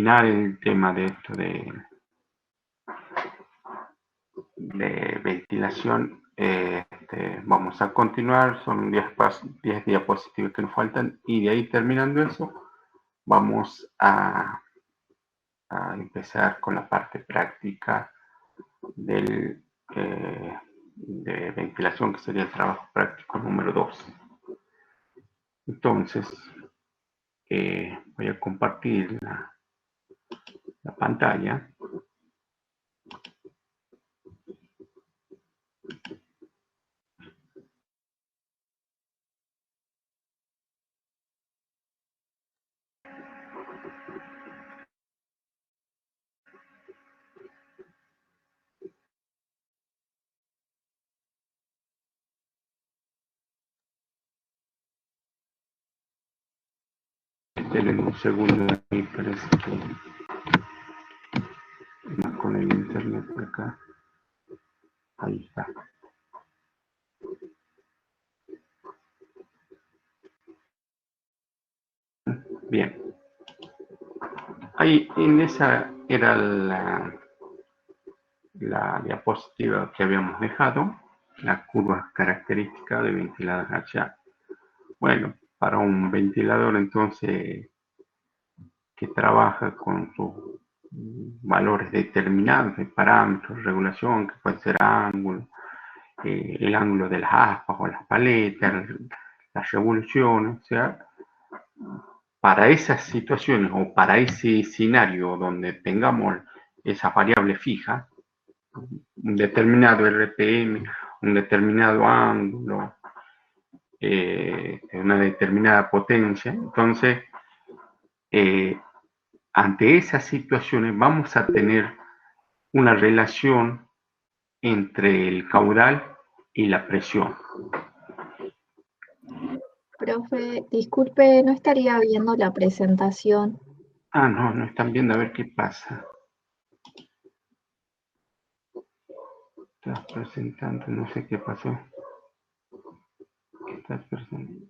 terminar el tema de esto de ventilación, vamos a continuar, son 10 diapositivas que nos faltan, y de ahí terminando eso, vamos a empezar con la parte práctica de ventilación, que sería el trabajo práctico número 2. Entonces, voy a compartir la pantalla. Esperen un segundo, ahí parece que más con el internet por acá. Ahí está. Bien. Ahí, en esa era la diapositiva que habíamos dejado, la curva característica de ventilador axial. Bueno, para un ventilador entonces que trabaja con sus valores determinados de parámetros de regulación, que puede ser ángulo, el ángulo de las aspas o las paletas, las revoluciones, o sea, para esas situaciones o para ese escenario donde tengamos esas variables fijas, un determinado RPM, un determinado ángulo, una determinada potencia, entonces ante esas situaciones vamos a tener una relación entre el caudal y la presión. Profe, disculpe, ¿no estaría viendo la presentación? Ah, no, no están viendo, a ver qué pasa. Estás presentando, no sé qué pasó. ¿Qué estás presentando?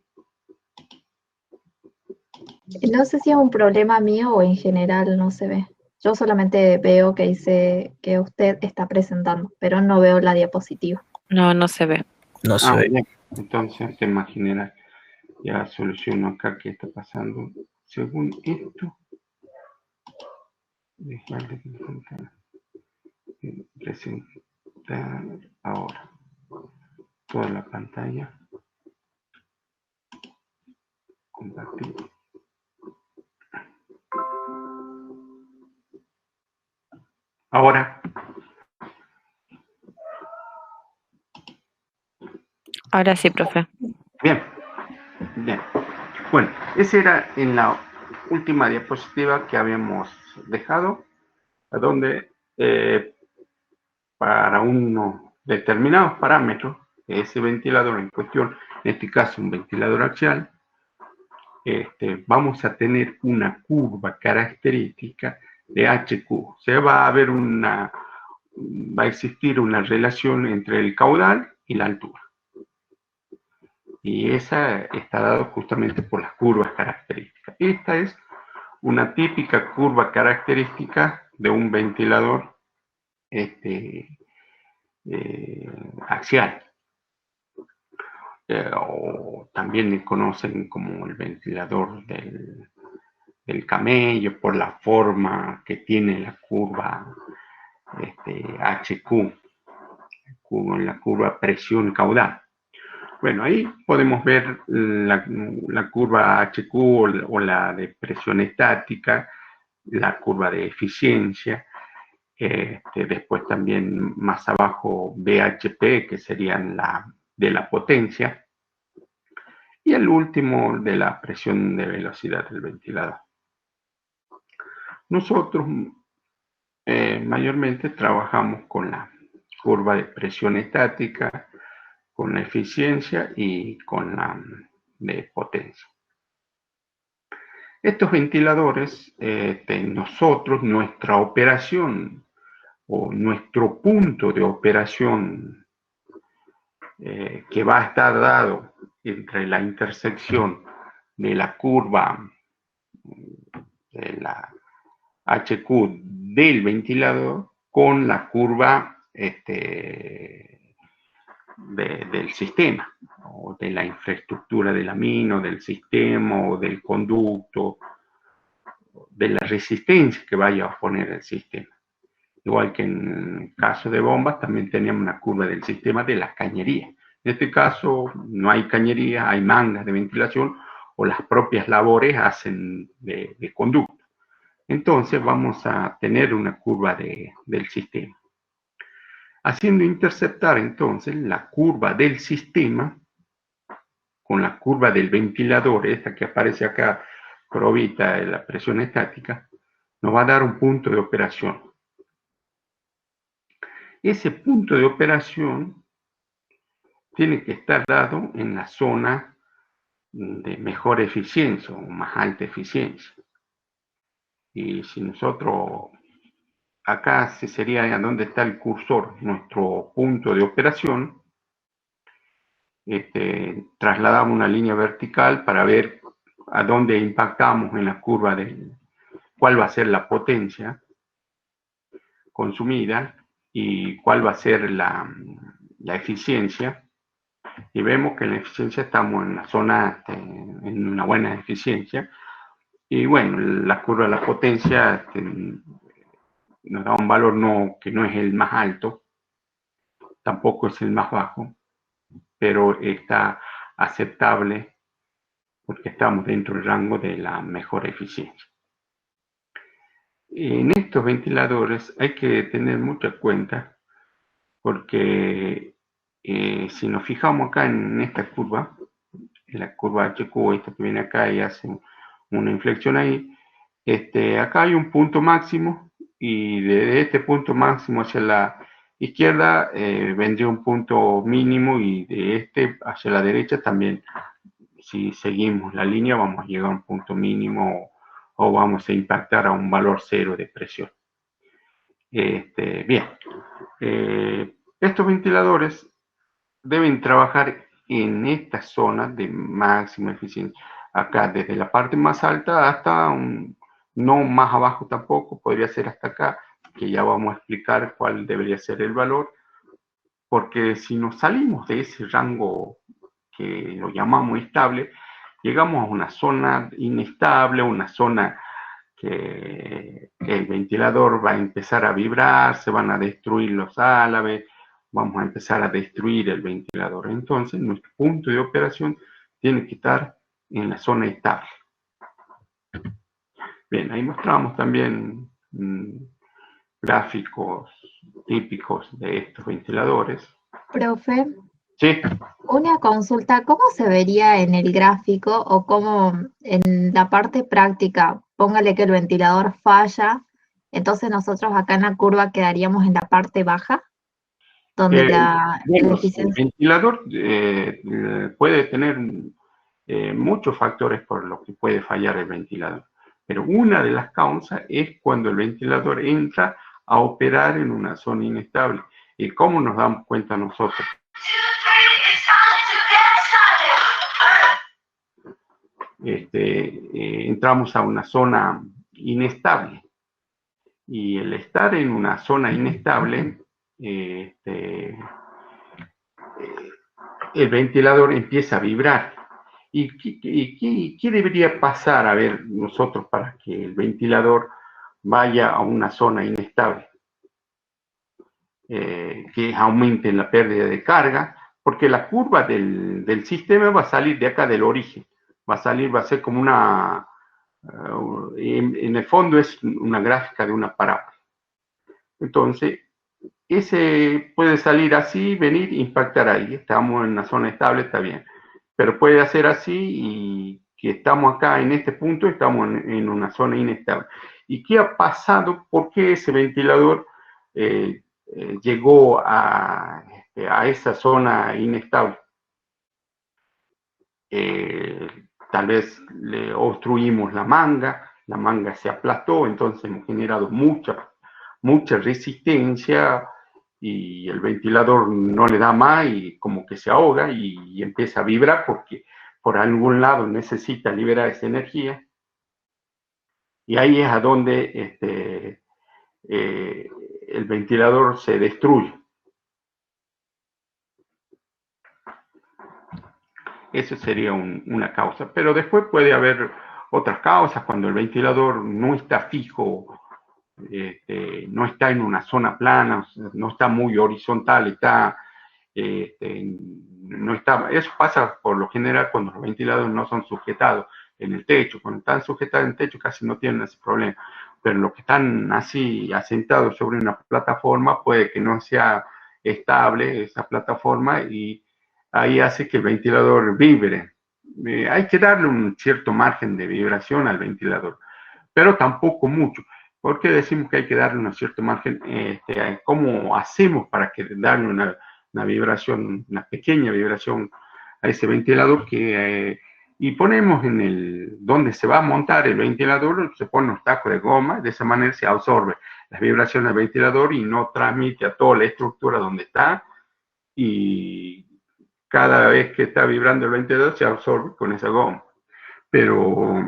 No sé si es un problema mío o en general no se ve. Yo solamente veo que dice que usted está presentando, pero no veo la diapositiva. No, no se ve. No se ve. Bien. Entonces te imaginarás, ya soluciono acá qué está pasando. Según esto, dejar de presentar ahora toda la pantalla, compartir. Ahora. Ahora sí, profe. Bien, bien. Bueno, esa era en la última diapositiva que habíamos dejado, a donde para unos determinados parámetros, ese ventilador en cuestión, en este caso un ventilador axial, vamos a tener una curva característica de HQ. O sea, va a existir una relación entre el caudal y la altura. Y esa está dado justamente por las curvas características. Esta es una típica curva característica de un ventilador axial. O también le conocen como el ventilador del camello, por la forma que tiene la curva HQ, la curva presión caudal. Bueno, ahí podemos ver la curva HQ o la de presión estática, la curva de eficiencia, después también más abajo BHP, que serían de la potencia, y el último de la presión de velocidad del ventilador. Nosotros mayormente trabajamos con la curva de presión estática, con la eficiencia y con la de potencia. Estos ventiladores, nosotros, nuestra operación o nuestro punto de operación que va a estar dado entre la intersección de la curva de la HQ del ventilador con la curva del sistema, o de la infraestructura del amino, del sistema, o del conducto, de la resistencia que vaya a poner el sistema. Igual que en el caso de bombas, también tenemos una curva del sistema de la cañería. En este caso, no hay cañería, hay mangas de ventilación, o las propias labores hacen de conducto. Entonces, vamos a tener una curva del sistema. Haciendo interceptar, entonces, la curva del sistema con la curva del ventilador, esta que aparece acá, provista de la presión estática, nos va a dar un punto de operación. Ese punto de operación tiene que estar dado en la zona de mejor eficiencia o más alta eficiencia. Y si nosotros, acá sería donde está el cursor, nuestro punto de operación, trasladamos una línea vertical para ver a dónde impactamos en la curva de cuál va a ser la potencia consumida y cuál va a ser la eficiencia. Y vemos que en la eficiencia estamos en la zona, en una buena eficiencia. Y bueno, la curva de la potencia nos da un valor que no es el más alto, tampoco es el más bajo, pero está aceptable porque estamos dentro del rango de la mejor eficiencia. En estos ventiladores hay que tener mucha cuenta porque si nos fijamos acá en esta curva, en la curva HQ, esta que viene acá y hace una inflexión ahí, acá hay un punto máximo y de este punto máximo hacia la izquierda vendría un punto mínimo y de este hacia la derecha también, si seguimos la línea vamos a llegar a un punto mínimo o vamos a impactar a un valor cero de presión. Bien, estos ventiladores deben trabajar en esta zona de máxima eficiencia. Acá desde la parte más alta hasta no más abajo tampoco, podría ser hasta acá, que ya vamos a explicar cuál debería ser el valor, porque si nos salimos de ese rango que lo llamamos estable, llegamos a una zona inestable, una zona que el ventilador va a empezar a vibrar, se van a destruir los álabes, vamos a empezar a destruir el ventilador. Entonces, nuestro punto de operación tiene que estar en la zona estable. Bien, ahí mostramos también gráficos típicos de estos ventiladores. Profe, Sí. una consulta, ¿cómo se vería en el gráfico o cómo en la parte práctica? Póngale que el ventilador falla, entonces nosotros acá en la curva quedaríamos en la parte baja, donde la eficiencia... El ventilador puede tener muchos factores por los que puede fallar el ventilador, pero una de las causas es cuando el ventilador entra a operar en una zona inestable. ¿Y cómo nos damos cuenta nosotros? Entramos a una zona inestable y el estar en una zona inestable, el ventilador empieza a vibrar. ¿Y qué debería pasar, a ver, nosotros para que el ventilador vaya a una zona inestable? Que aumente la pérdida de carga, porque la curva del sistema va a salir de acá del origen, va a ser como una, en el fondo es una gráfica de una parábola. Entonces, ese puede salir así, venir, impactar ahí, estamos en una zona estable, está bien, pero puede hacer así y que estamos acá en este punto, estamos en una zona inestable. ¿Y qué ha pasado? ¿Por qué ese ventilador llegó a esa zona inestable? Tal vez le obstruimos la manga se aplastó, entonces hemos generado mucha resistencia y el ventilador no le da más y como que se ahoga y empieza a vibrar porque por algún lado necesita liberar esa energía Y ahí es a donde el ventilador se destruye. Eso sería una causa. Pero después puede haber otras causas cuando el ventilador no está fijo, no está en una zona plana, no está muy horizontal, no está, eso pasa por lo general cuando los ventiladores no son sujetados en el techo. Cuando están sujetados en el techo casi no tienen ese problema, pero los que están así asentados sobre una plataforma puede que no sea estable esa plataforma y ahí hace que el ventilador vibre. Hay que darle un cierto margen de vibración al ventilador, pero tampoco mucho. ¿Por qué decimos que hay que darle un cierto margen? ¿Cómo hacemos para que darle una vibración, una pequeña vibración a ese ventilador y ponemos en donde se va a montar el ventilador, se pone unos tacos de goma, de esa manera se absorbe las vibraciones del ventilador y no transmite a toda la estructura donde está, y cada vez que está vibrando el ventilador se absorbe con esa goma. Pero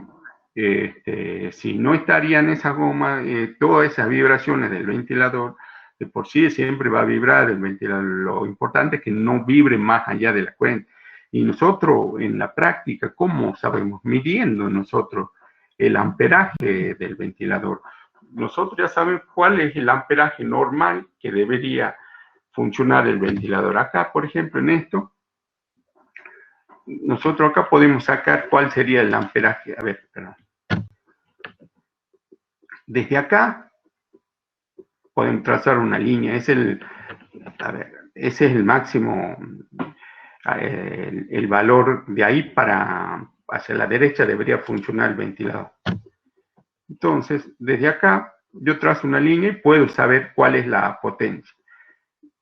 si no estarían esas gomas, todas esas vibraciones del ventilador, de por sí siempre va a vibrar el ventilador. Lo importante es que no vibre más allá de la cuenta. Y nosotros en la práctica, ¿cómo sabemos? Midiendo nosotros el amperaje del ventilador. Nosotros ya sabemos cuál es el amperaje normal que debería funcionar el ventilador. Acá, por ejemplo, en esto, nosotros acá podemos sacar cuál sería el amperaje. A ver, perdón. Desde acá podemos trazar una línea. Ese es el máximo, el valor de ahí para hacia la derecha debería funcionar el ventilador. Entonces, desde acá yo trazo una línea y puedo saber cuál es la potencia.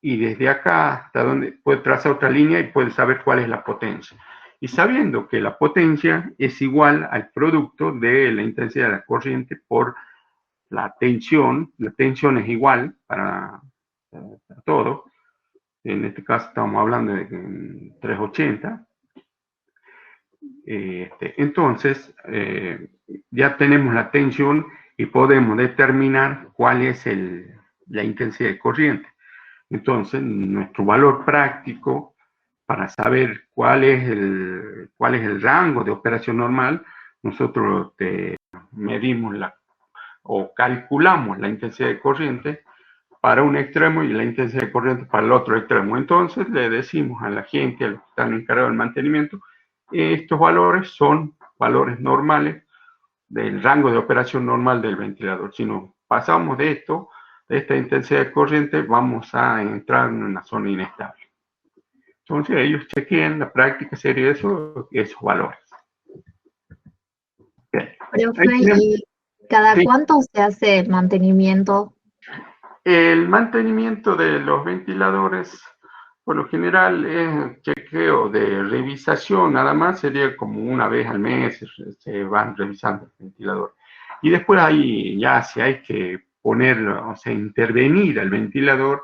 Y desde acá hasta donde puedo trazar otra línea y puedo saber cuál es la potencia. Y sabiendo que la potencia es igual al producto de la intensidad de la corriente por la tensión es igual para todo. En este caso estamos hablando de 380. Entonces, ya tenemos la tensión y podemos determinar cuál es la intensidad de corriente. Entonces, nuestro valor práctico para saber cuál es el rango de operación normal, nosotros medimos o calculamos la intensidad de corriente para un extremo y la intensidad de corriente para el otro extremo. Entonces le decimos a la gente, a los que están encargados del mantenimiento, estos valores son valores normales del rango de operación normal del ventilador. Si nos pasamos de esta intensidad de corriente, vamos a entrar en una zona inestable. Entonces ellos chequean, la práctica sería esos valores. Profe, ¿y cada cuánto se hace el mantenimiento? El mantenimiento de los ventiladores, por lo general, es chequeo de revisación, nada más sería como una vez al mes, se van revisando el ventilador. Y después ahí ya si hay que ponerlo, o sea, intervenir al ventilador,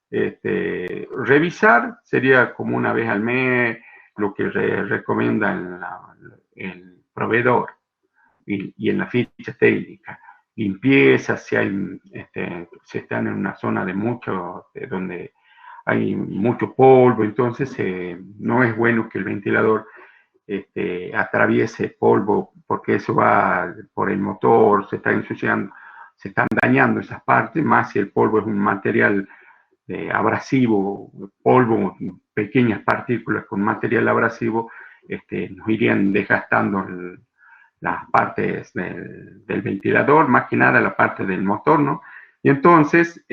revisar sería como una vez al mes, lo que recomienda el proveedor y en la ficha técnica. Limpieza, si están en una zona donde hay mucho polvo, entonces no es bueno que el ventilador atraviese polvo, porque eso va por el motor, se está ensuciando, se están dañando esas partes, más si el polvo es un material abrasivo, polvo, pequeñas partículas con material abrasivo, nos irían desgastando las partes del ventilador, más que nada la parte del motor, ¿no? Y entonces,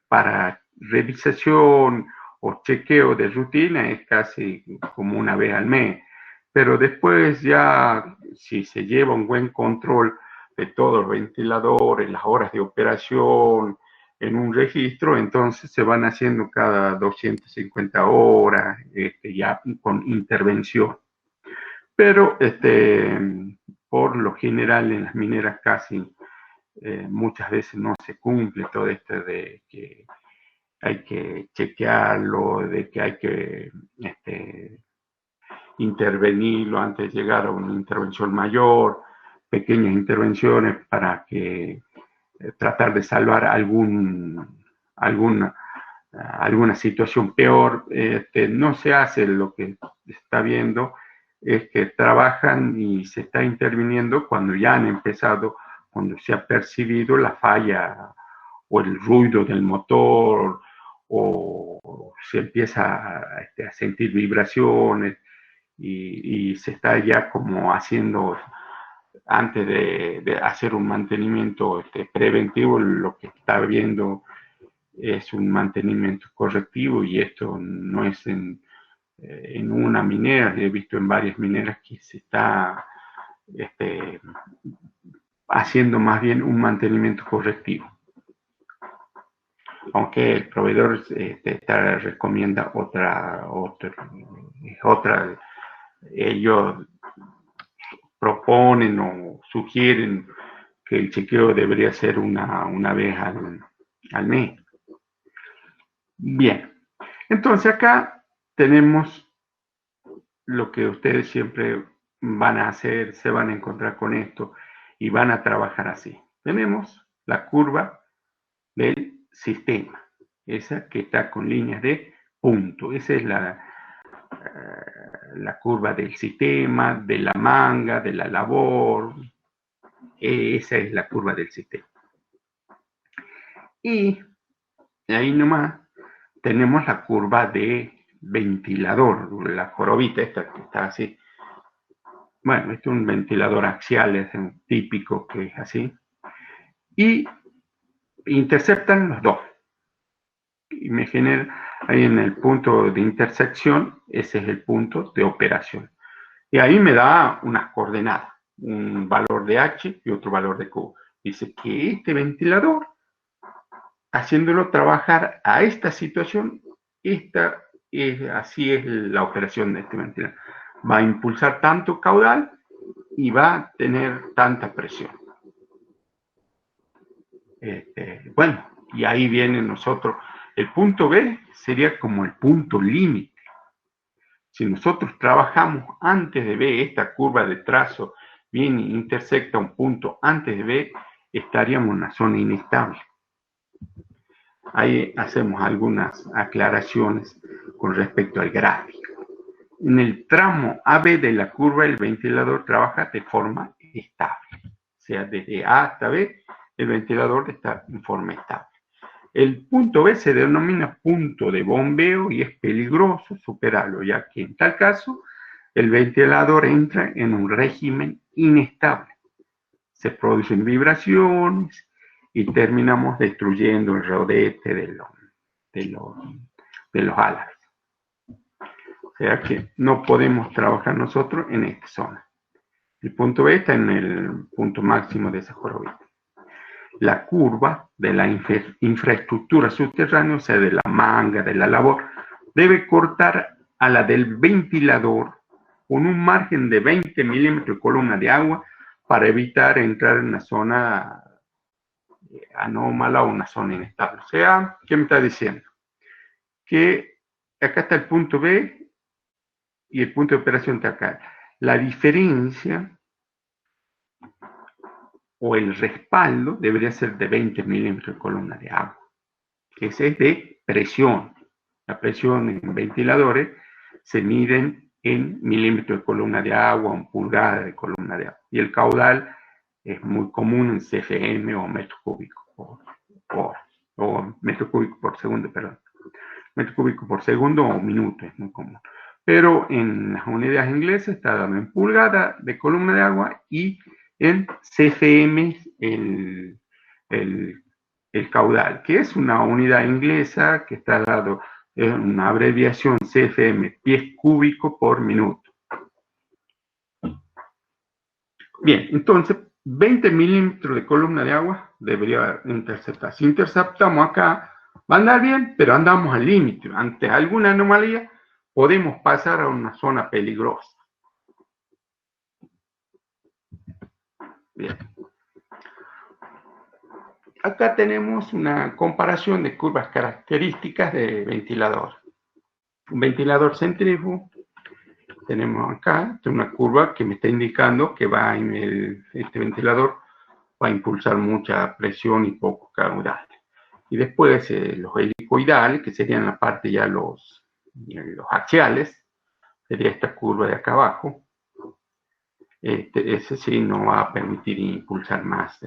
para revisación o chequeo de rutina es casi como una vez al mes, pero después ya, si se lleva un buen control de todo el ventilador, en las horas de operación, en un registro, entonces se van haciendo cada 250 horas, ya con intervención. Pero por lo general en las mineras casi muchas veces no se cumple todo esto de que hay que chequearlo, de que hay que intervenirlo antes de llegar a una intervención mayor. pequeñas intervenciones para que tratar de salvar alguna situación peor. No se hace. Lo que está viendo es que trabajan y se está interviniendo cuando ya han empezado, cuando se ha percibido la falla o el ruido del motor, o se empieza a sentir vibraciones y se está ya como haciendo, antes de hacer un mantenimiento preventivo, lo que está viendo es un mantenimiento correctivo, y esto no es en una minera. He visto en varias mineras que se está haciendo más bien un mantenimiento correctivo, aunque el proveedor recomienda otra. Ellos proponen o sugieren que el chequeo debería ser una vez al mes. Bien, entonces acá tenemos lo que ustedes siempre van a hacer, se van a encontrar con esto y van a trabajar así. Tenemos la curva del sistema, esa que está con líneas de punto. Esa es la curva del sistema, de la manga, de la labor. Esa es la curva del sistema. Y ahí nomás tenemos la curva de ventilador, la jorobita esta que está así. Bueno, este es un ventilador axial, es un típico que es así. Y interceptan los dos. Y me genera ahí en el punto de intersección, ese es el punto de operación. Y ahí me da unas coordenadas, un valor de H y otro valor de Q. Dice que este ventilador, haciéndolo trabajar a esta situación, así es la operación de este ventilador. Va a impulsar tanto caudal y va a tener tanta presión. Bueno, y ahí viene nosotros. El punto B sería como el punto límite. Si nosotros trabajamos antes de B, esta curva de trazo viene e intersecta un punto antes de B, estaríamos en una zona inestable. Ahí hacemos algunas aclaraciones con respecto al gráfico. En el tramo AB de la curva, el ventilador trabaja de forma estable. O sea, desde A hasta B, el ventilador está en forma estable. El punto B se denomina punto de bombeo y es peligroso superarlo, ya que en tal caso el ventilador entra en un régimen inestable. Se producen vibraciones y terminamos destruyendo el rodete de los álabes. O sea que no podemos trabajar nosotros en esta zona. El punto B está en el punto máximo de esa jorobita. La curva de la infraestructura subterránea, o sea, de la manga, de la labor, debe cortar a la del ventilador con un margen de 20 milímetros de columna de agua para evitar entrar en una zona anómala o una zona inestable. O sea, ¿qué me está diciendo? Que acá está el punto B y el punto de operación está acá. La diferencia o el respaldo debería ser de 20 milímetros de columna de agua. Ese es de presión. La presión en ventiladores se miden en milímetros de columna de agua, en pulgadas de columna de agua. Y el caudal es muy común en CFM o metro cúbico o metro cúbico por segundo, perdón. Metro cúbico por segundo o minuto es muy común. Pero en las unidades inglesas está dado en pulgada de columna de agua y en CFM el caudal, que es una unidad inglesa que está dado en una abreviación CFM, pies cúbicos por minuto. Bien, entonces 20 milímetros de columna de agua debería interceptar. Si interceptamos acá, va a andar bien, pero andamos al límite. Ante alguna anomalía, podemos pasar a una zona peligrosa. Bien. Acá tenemos una comparación de curvas características de ventilador. Un ventilador centrífugo tenemos acá una curva que me está indicando que va en este ventilador va a impulsar mucha presión y poco caudal. Y después los helicoidales, que serían la parte ya los axiales, sería esta curva de acá abajo. Ese sí no va a permitir impulsar más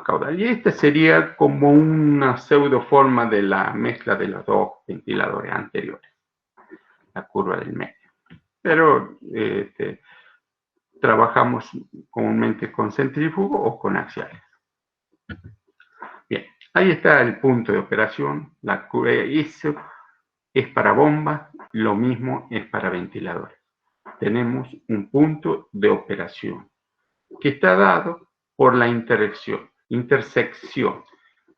caudal. Y esta sería como una pseudo forma de la mezcla de los dos ventiladores anteriores, la curva del medio. Pero trabajamos comúnmente con centrífugo o con axiales. Bien, ahí está el punto de operación. La curva ISO es para bombas, lo mismo es para ventiladores. Tenemos un punto de operación que está dado por la intersección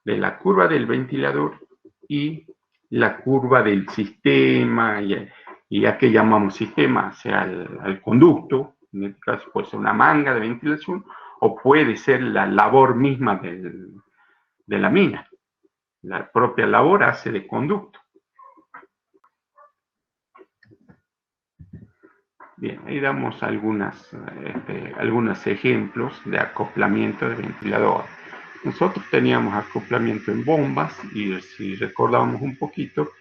de la curva del ventilador y la curva del sistema, y a qué llamamos sistema, sea al conducto, en este caso puede ser una manga de ventilación, o puede ser la labor misma de la mina. La propia labor hace de conducto. Bien, ahí damos algunos ejemplos de acoplamiento de ventilador. Nosotros teníamos acoplamiento en bombas y si recordábamos un poquito,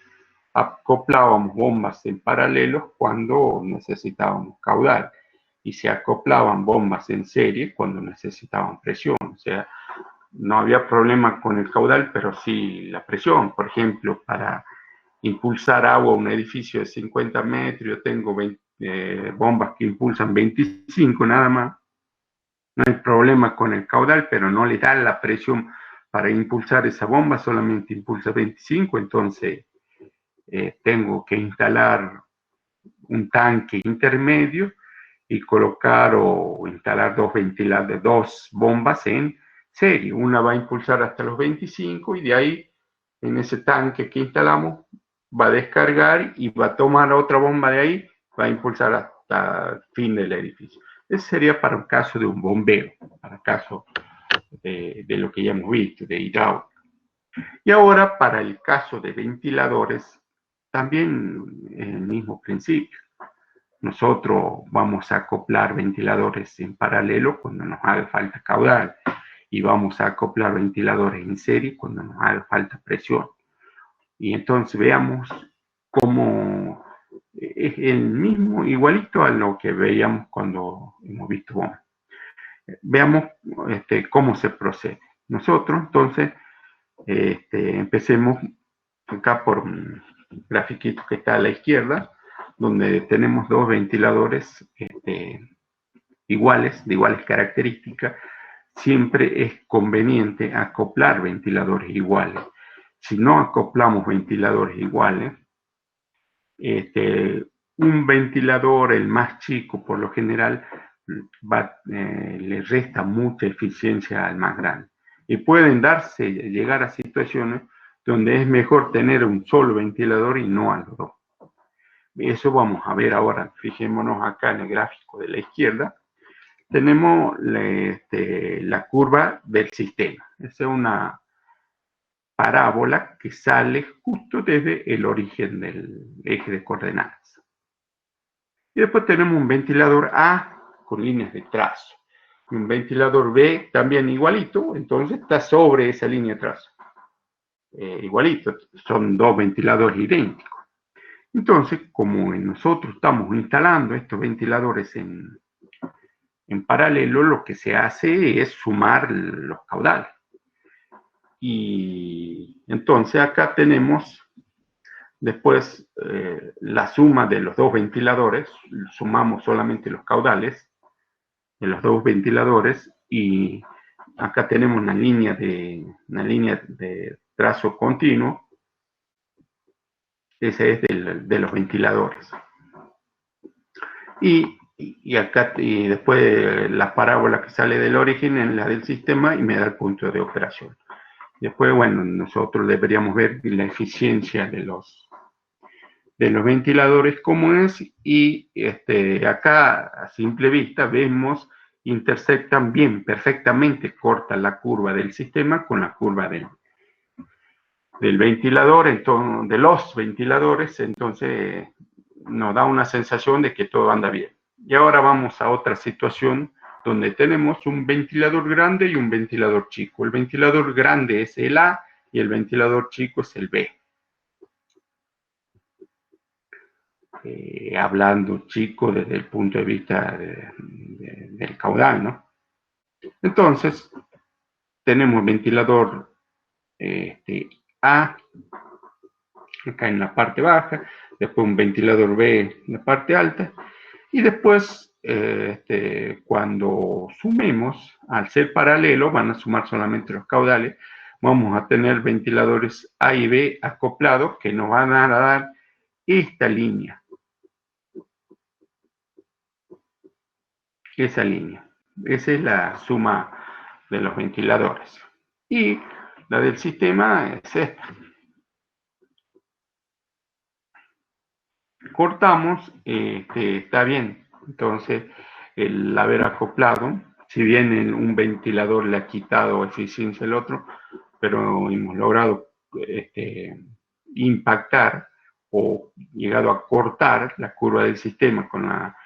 acoplábamos bombas en paralelo cuando necesitábamos caudal y se acoplaban bombas en serie cuando necesitaban presión. O sea, no había problema con el caudal, pero sí la presión. Por ejemplo, para impulsar agua a un edificio de 50 metros, yo tengo bombas que impulsan 25 nada más. No hay problema con el caudal, pero no le da la presión para impulsar esa bomba, solamente impulsa 25, entonces tengo que instalar un tanque intermedio y colocar o instalar dos bombas en serie. Una va a impulsar hasta los 25 y de ahí, en ese tanque que instalamos, va a descargar y va a tomar otra bomba de ahí, va a impulsar hasta el fin del edificio. Ese sería para un caso de un bombeo, para el caso de lo que ya hemos visto, de hidráulica. Y ahora para el caso de ventiladores, también el mismo principio. Nosotros vamos a acoplar ventiladores en paralelo cuando nos haga falta caudal y vamos a acoplar ventiladores en serie cuando nos haga falta presión. Y entonces veamos cómo es el mismo, igualito a lo que veíamos cuando hemos visto bombas. Veamos cómo se procede. Nosotros, entonces, empecemos acá por un grafiquito que está a la izquierda, donde tenemos dos ventiladores iguales, de iguales características. Siempre es conveniente acoplar ventiladores iguales. Si no acoplamos ventiladores iguales, un ventilador, el más chico por lo general, le resta mucha eficiencia al más grande. Y pueden llegar a situaciones donde es mejor tener un solo ventilador y no a los dos. Eso vamos a ver ahora. Fijémonos acá en el gráfico de la izquierda. Tenemos la curva del sistema. Esa es una parábola que sale justo desde el origen del eje de coordenadas. Y después tenemos un ventilador A con líneas de trazo. Y un ventilador B también igualito, entonces está sobre esa línea de trazo. Igualito, son dos ventiladores idénticos. Entonces, como nosotros estamos instalando estos ventiladores en paralelo, lo que se hace es sumar los caudales. Y entonces acá tenemos después la suma de los dos ventiladores, sumamos solamente los caudales de los dos ventiladores y acá tenemos una línea de trazo continuo. Ese es de los ventiladores. Y acá después la parábola que sale del origen en la del sistema y me da el punto de operación. Después, bueno, nosotros deberíamos ver la eficiencia de los ventiladores como es y acá a simple vista vemos intersectan bien, perfectamente corta la curva del sistema con la curva del ventilador, entonces, de los ventiladores, entonces nos da una sensación de que todo anda bien. Y ahora vamos a otra situación donde tenemos un ventilador grande y un ventilador chico. El ventilador grande es el A y el ventilador chico es el B. Hablando chico desde el punto de vista del caudal, ¿no? Entonces, tenemos ventilador A acá en la parte baja, después un ventilador B en la parte alta, y después, cuando sumemos, al ser paralelo, van a sumar solamente los caudales, vamos a tener ventiladores A y B acoplados que nos van a dar esta línea. Esa línea. Esa es la suma de los ventiladores. Y la del sistema es esta. Cortamos, está bien. Entonces, el haber acoplado, si bien un ventilador le ha quitado eficiencia al otro, pero hemos logrado impactar o llegado a cortar la curva del sistema con la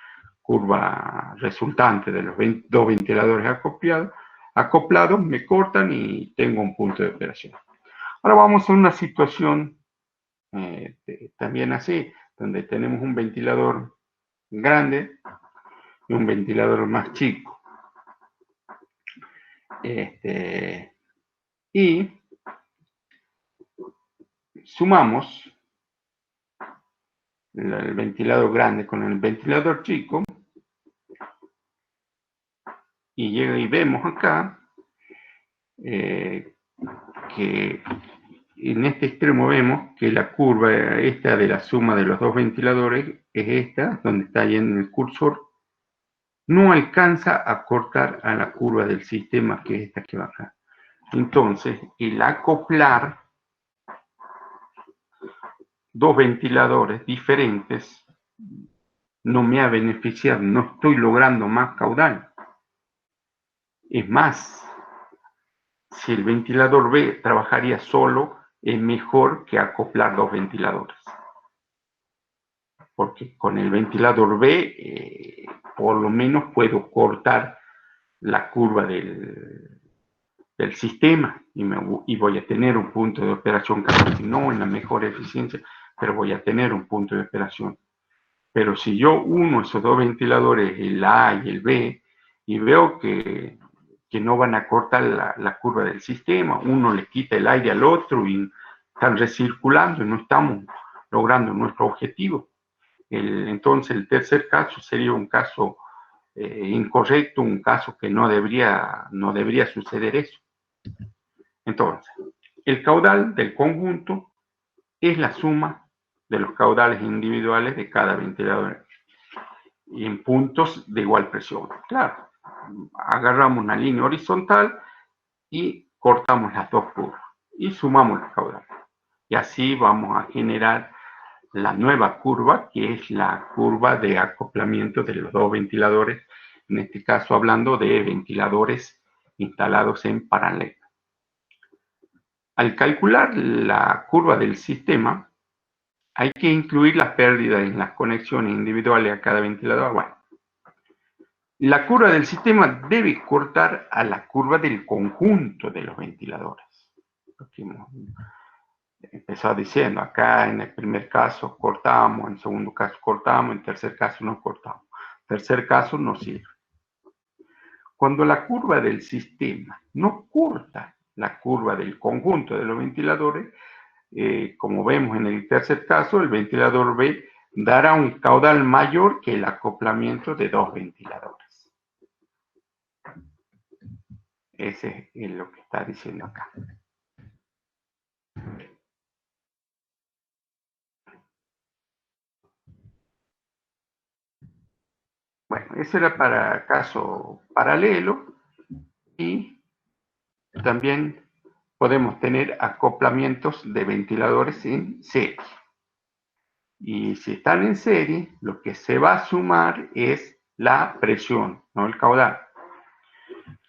curva resultante de los dos ventiladores acoplados, me cortan y tengo un punto de operación. Ahora vamos a una situación también así, donde tenemos un ventilador grande y un ventilador más chico. Y sumamos el ventilador grande con el ventilador chico y vemos acá que en este extremo vemos que la curva esta de la suma de los dos ventiladores es esta, donde está ahí en el cursor, no alcanza a cortar a la curva del sistema, que es esta que va acá. Entonces, el acoplar dos ventiladores diferentes no me ha beneficiado, no estoy logrando más caudal. Es más, si el ventilador B trabajaría solo, es mejor que acoplar dos ventiladores. Porque con el ventilador B, por lo menos puedo cortar la curva del sistema y voy a tener un punto de operación, casi no en la mejor eficiencia, pero voy a tener un punto de operación. Pero si yo uno esos dos ventiladores, el A y el B, y veo que no van a cortar la curva del sistema, uno le quita el aire al otro y están recirculando y no estamos logrando nuestro objetivo. Entonces el tercer caso sería un caso incorrecto, un caso que no debería suceder eso. Entonces, el caudal del conjunto es la suma de los caudales individuales de cada ventilador y en puntos de igual presión. Claro, agarramos una línea horizontal y cortamos las dos curvas y sumamos los caudales. Y así vamos a generar la nueva curva, que es la curva de acoplamiento de los dos ventiladores, en este caso hablando de ventiladores instalados en paralelo. Al calcular la curva del sistema, hay que incluir las pérdidas en las conexiones individuales a cada ventilador. Bueno, la curva del sistema debe cortar a la curva del conjunto de los ventiladores. Lo que hemos empezado diciendo, acá en el primer caso cortamos, en el segundo caso cortamos, en el tercer caso no cortamos. Tercer caso no sirve. Cuando la curva del sistema no corta la curva del conjunto de los ventiladores, como vemos en el tercer caso, el ventilador B dará un caudal mayor que el acoplamiento de dos ventiladores. Ese es lo que está diciendo acá. Bueno, eso era para caso paralelo y también podemos tener acoplamientos de ventiladores en serie. Y si están en serie, lo que se va a sumar es la presión, no el caudal.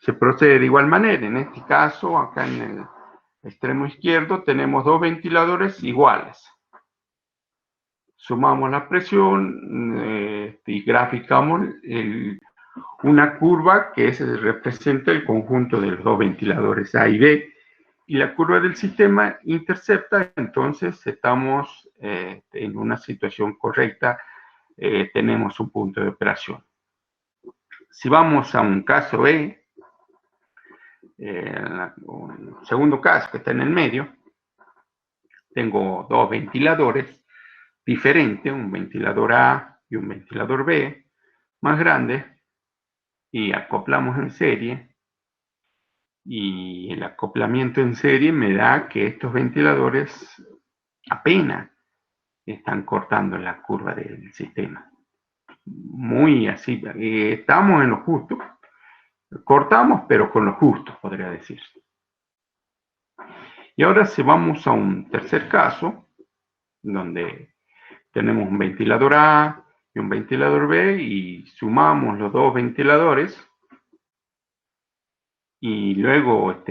Se procede de igual manera. En este caso, acá en el extremo izquierdo, tenemos dos ventiladores iguales. sumamos la presión y graficamos una curva que representa el conjunto de los dos ventiladores A y B, y la curva del sistema intercepta, entonces estamos en una situación correcta, tenemos un punto de operación. Si vamos a un caso B, un segundo caso que está en el medio, tengo dos ventiladores diferentes, un ventilador A y un ventilador B, más grandes, y acoplamos en serie, y el acoplamiento en serie me da que estos ventiladores apenas están cortando la curva del sistema. Muy así, estamos en lo justo, cortamos pero con lo justo, podría decirse. Y ahora si vamos a un tercer caso, donde tenemos un ventilador A y un ventilador B, y sumamos los dos ventiladores, y luego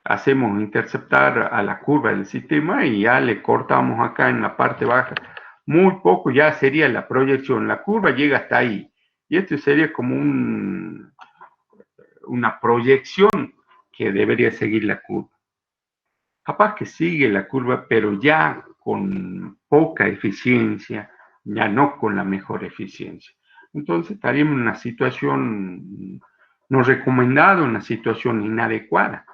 hacemos interceptar a la curva del sistema y ya le cortamos acá en la parte baja. Muy poco ya sería la proyección, la curva llega hasta ahí. Y esto sería como una proyección que debería seguir la curva. Capaz que sigue la curva, pero ya con poca eficiencia, ya no con la mejor eficiencia. Entonces estaríamos en una situación no recomendada, una situación inadecuada.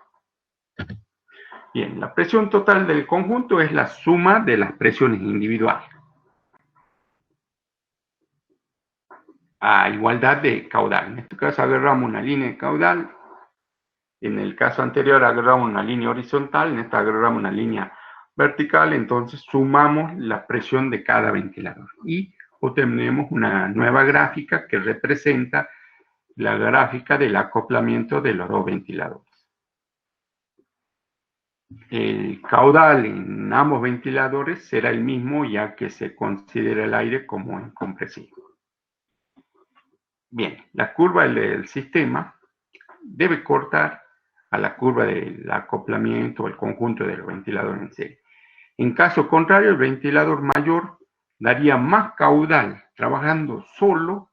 Bien, la presión total del conjunto es la suma de las presiones individuales, a igualdad de caudal. En este caso agarramos una línea de caudal, en el caso anterior agarramos una línea horizontal, en esta agarramos una línea vertical, entonces sumamos la presión de cada ventilador y obtenemos una nueva gráfica que representa la gráfica del acoplamiento de los dos ventiladores. El caudal en ambos ventiladores será el mismo, ya que se considera el aire como incompresible. Bien, la curva del sistema debe cortar a la curva del acoplamiento o el conjunto del ventilador en serie. En caso contrario, el ventilador mayor daría más caudal trabajando solo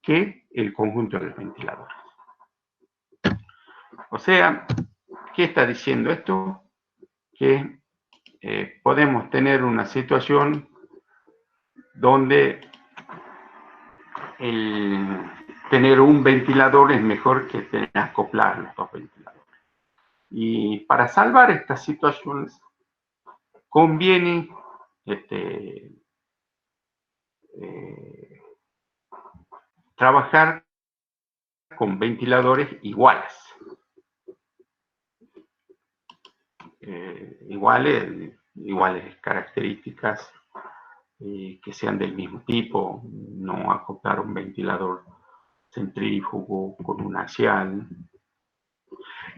que el conjunto del ventilador. O sea, ¿qué está diciendo esto? Que podemos tener una situación donde tener un ventilador es mejor que acoplar los dos ventiladores. Y para salvar estas situaciones conviene trabajar con ventiladores iguales. Iguales características, que sean del mismo tipo, no acoplar un ventilador centrífugo con un axial.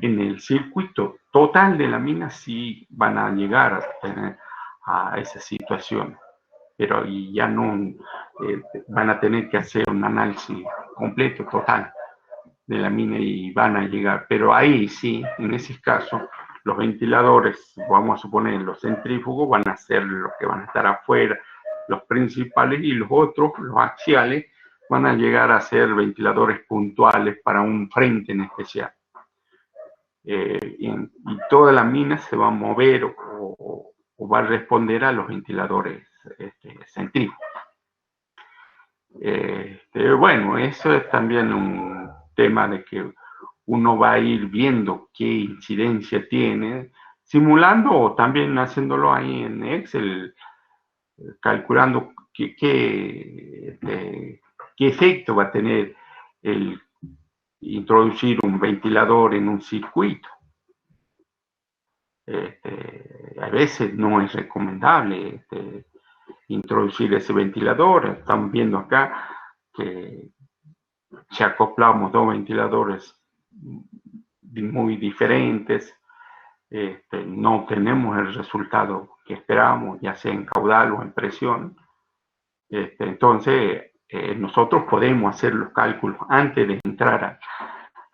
En el circuito total de la mina sí van a llegar a tener a esa situación, pero ya no van a tener que hacer un análisis completo, total de la mina y van a llegar, pero ahí sí, en ese caso, los ventiladores, vamos a suponer los centrífugos, van a ser los que van a estar afuera, los principales, y los otros, los axiales, van a llegar a ser ventiladores puntuales para un frente en especial. Y toda la mina se va a mover o va a responder a los ventiladores centrífugos. Bueno, eso es también un tema de que uno va a ir viendo qué incidencia tiene, simulando o también haciéndolo ahí en Excel, calculando qué efecto va a tener el introducir un ventilador en un circuito. A veces no es recomendable introducir ese ventilador. Estamos viendo acá que si acoplamos dos ventiladores muy diferentes, no tenemos el resultado que esperamos, ya sea en caudal o en presión. Entonces, nosotros podemos hacer los cálculos antes de entrar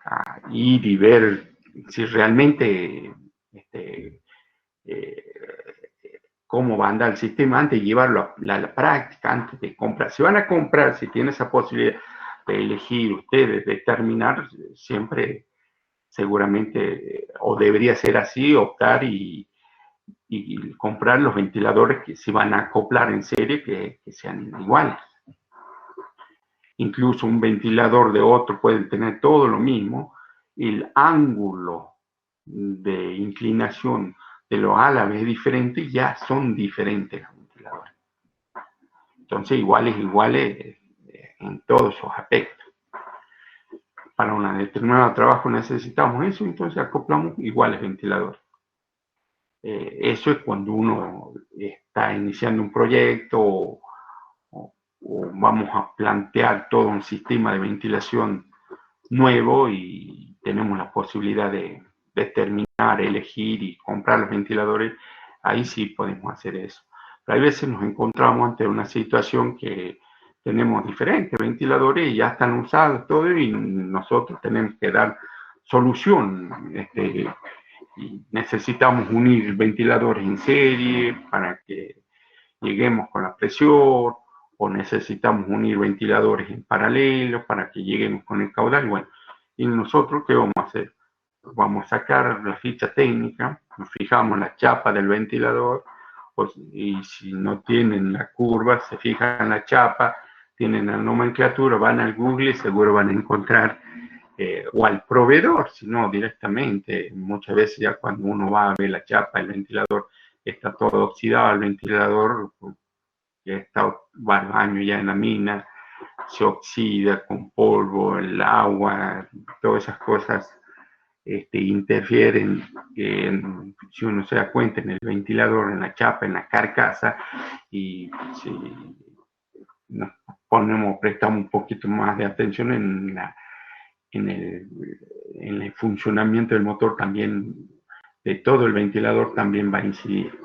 a ir y ver si realmente cómo va a andar el sistema antes de llevarlo a la práctica, antes de comprar. Si van a comprar, si tienen esa posibilidad de elegir ustedes, determinar, siempre seguramente, o debería ser así, optar y comprar los ventiladores que se van a acoplar en serie, que sean iguales. Incluso un ventilador de otro puede tener todo lo mismo, el ángulo de inclinación de los álabes es diferente, ya son diferentes los ventiladores. Entonces, iguales en todos sus aspectos. Para un determinado trabajo necesitamos eso, entonces acoplamos iguales ventiladores. Eso es cuando uno está iniciando un proyecto o vamos a plantear todo un sistema de ventilación nuevo y tenemos la posibilidad de determinar, elegir y comprar los ventiladores. Ahí sí podemos hacer eso. Pero hay veces nos encontramos ante una situación que tenemos diferentes ventiladores y ya están usados todo y nosotros tenemos que dar solución. Y necesitamos unir ventiladores en serie para que lleguemos con la presión, o necesitamos unir ventiladores en paralelo para que lleguemos con el caudal. Bueno, y nosotros, ¿qué vamos a hacer? Vamos a sacar la ficha técnica, nos fijamos la chapa del ventilador, y si no tienen la curva, se fijan en la chapa, tienen la nomenclatura, van al Google y seguro van a encontrar, o al proveedor, si no directamente. Muchas veces ya cuando uno va a ver la chapa del ventilador, está todo oxidado el ventilador, que ha estado varios años ya en la mina, se oxida con polvo, el agua, todas esas cosas interfieren, si uno se da cuenta, en el ventilador, en la chapa, en la carcasa, y si nos prestamos un poquito más de atención en el funcionamiento del motor, también de todo el ventilador, también va a incidir.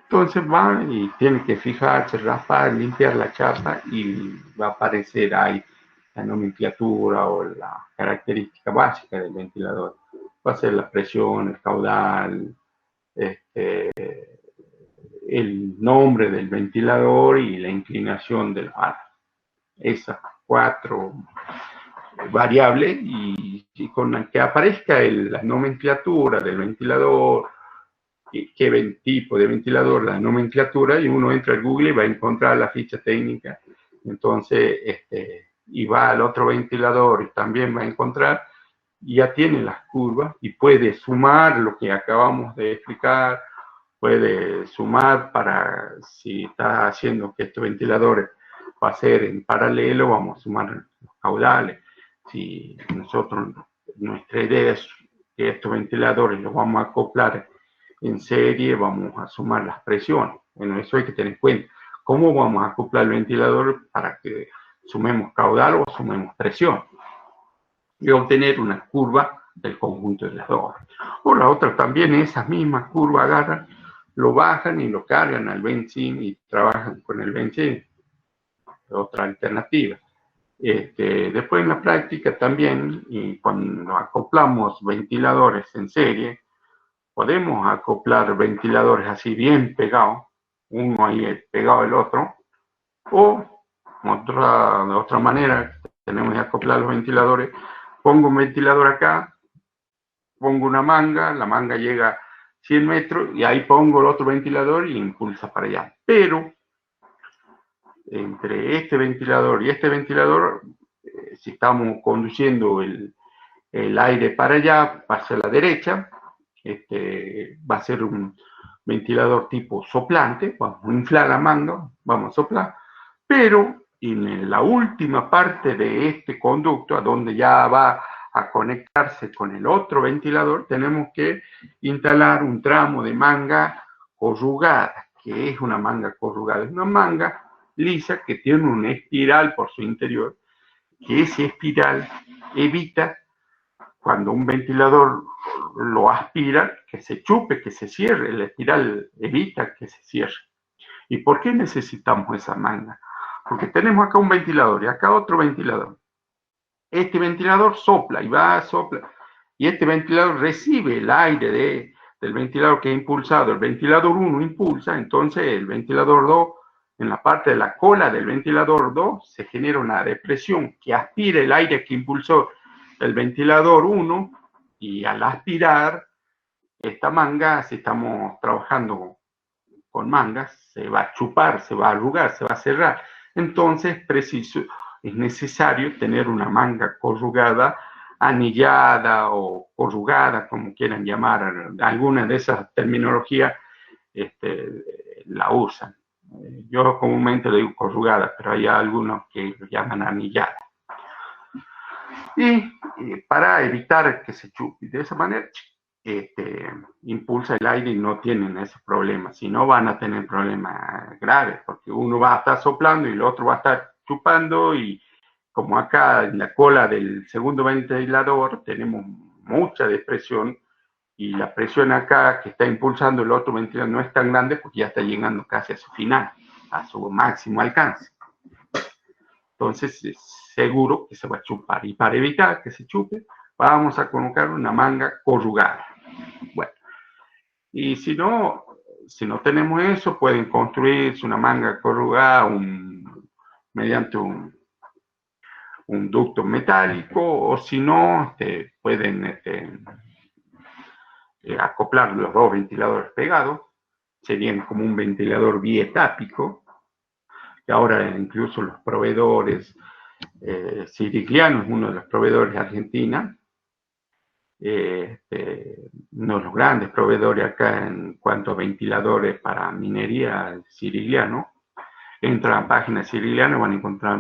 Entonces va y tiene que fijarse, raspar, limpiar la chapa y va a aparecer ahí la nomenclatura o la característica básica del ventilador. Va a ser la presión, el caudal, el nombre del ventilador y la inclinación del álabes. Esas 4 variables, y con la que aparezca la nomenclatura del ventilador, qué tipo de ventilador, la nomenclatura, y uno entra al Google y va a encontrar la ficha técnica. Entonces, y va al otro ventilador y también va a encontrar, y ya tiene las curvas y puede sumar lo que acabamos de explicar, puede sumar para, si está haciendo que estos ventiladores va a ser en paralelo, vamos a sumar los caudales. Si nosotros, nuestra idea es que estos ventiladores los vamos a acoplar en serie, vamos a sumar las presiones. Bueno, eso hay que tener en cuenta. ¿Cómo vamos a acoplar el ventilador para que sumemos caudal o sumemos presión? Y obtener una curva del conjunto de las dos. O la otra también, esas mismas curvas agarran, lo bajan y lo cargan al benzín y trabajan con el benzín. Otra alternativa. Después en la práctica también, y cuando acoplamos ventiladores en serie, podemos acoplar ventiladores así bien pegados, uno ahí pegado al otro, o de otra manera, tenemos que acoplar los ventiladores. Pongo un ventilador acá, pongo una manga, la manga llega 100 metros y ahí pongo el otro ventilador y impulsa para allá. Pero entre este ventilador y este ventilador, si estamos conduciendo el aire para allá, hacia la derecha, va a ser un ventilador tipo soplante, vamos a inflar la manga, vamos a soplar, pero en la última parte de este conducto, a donde ya va a conectarse con el otro ventilador, tenemos que instalar un tramo de manga corrugada. ¿Qué es una manga corrugada? Es una manga lisa que tiene una espiral por su interior, que esa espiral evita, cuando un ventilador lo aspira, que se chupe, que se cierre. La espiral evita que se cierre. ¿Y por qué necesitamos esa manga? Porque tenemos acá un ventilador y acá otro ventilador. Este ventilador sopla y va a soplar. Y este ventilador recibe el aire del ventilador que ha impulsado, el ventilador 1 impulsa, entonces el ventilador 2, en la parte de la cola del ventilador 2, se genera una depresión que aspira el aire que impulsó el ventilador 1, y al aspirar esta manga, si estamos trabajando con mangas, se va a chupar, se va a arrugar, se va a cerrar. Entonces es necesario tener una manga corrugada, anillada o corrugada, como quieran llamar, alguna de esas terminologías la usan. Yo comúnmente le digo corrugada, pero hay algunos que lo llaman anillada. Y para evitar que se chupe de esa manera, impulsa el aire y no tienen ese problema. Si no, van a tener problemas graves, porque uno va a estar soplando y el otro va a estar chupando, y como acá en la cola del segundo ventilador tenemos mucha depresión, y la presión acá que está impulsando el otro ventilador no es tan grande porque ya está llegando casi a su final, a su máximo alcance. Entonces es seguro que se va a chupar, y para evitar que se chupe vamos a colocar una manga corrugada. Bueno, y si no tenemos eso, pueden construirse una manga corrugada mediante un ducto metálico, o si no, pueden acoplar los dos ventiladores pegados. Serían como un ventilador bietápico, que ahora incluso los proveedores, Sirigliano es uno de los proveedores de Argentina, uno de los grandes proveedores acá en cuanto a ventiladores para minería, Sirigliano. Entran a la página de Sirigliano y van a encontrar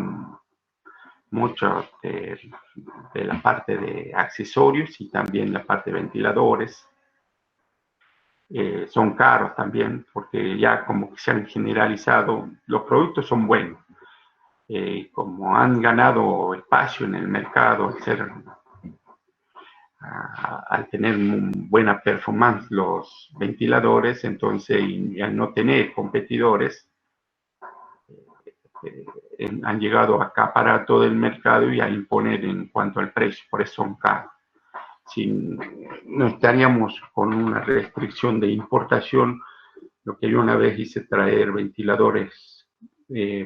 mucho de la parte de accesorios y también la parte de ventiladores. Son caros también, porque ya como que se han generalizado, los productos son buenos. Como han ganado espacio en el mercado al tener buena performance los ventiladores, entonces, y al no tener competidores, han llegado a acaparar todo el mercado y a imponer en cuanto al precio, por eso son caros. Si no estaríamos con una restricción de importación, lo que yo una vez hice traer ventiladores,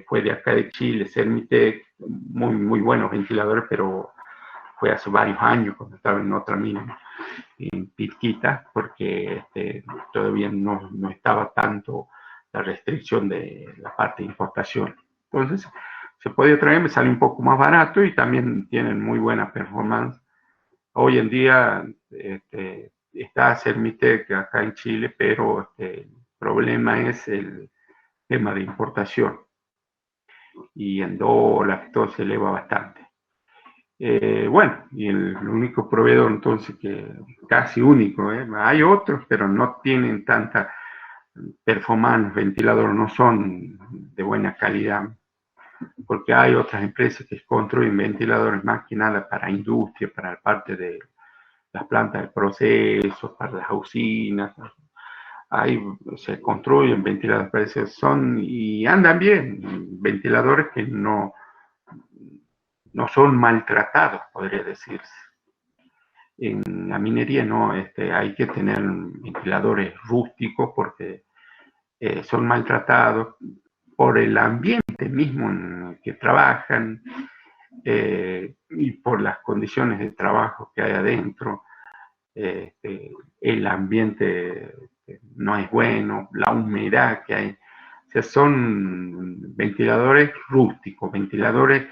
fue de acá de Chile, Sermitec, muy buenos ventiladores, pero fue hace varios años cuando estaba en otra mina, en Pirquita, porque todavía no estaba tanto la restricción de la parte de importación. Entonces, se podía traer, me sale un poco más barato y también tienen muy buena performance. Hoy en día está Sermitec acá en Chile, pero el problema es el tema de importación, y en dólar todo se eleva bastante. Bueno, y el único proveedor entonces, que casi único, hay otros, pero no tienen tanta performance, ventiladores no son de buena calidad, porque hay otras empresas que construyen ventiladores más que nada para industria, para la parte de las plantas de procesos, para las usinas. Ahí se construyen ventiladores, y andan bien, ventiladores que no son maltratados, podría decirse. En la minería no, hay que tener ventiladores rústicos porque son maltratados por el ambiente mismo en el que trabajan, y por las condiciones de trabajo que hay adentro. El ambiente no es bueno, la humedad que hay. O sea, son ventiladores rústicos, ventiladores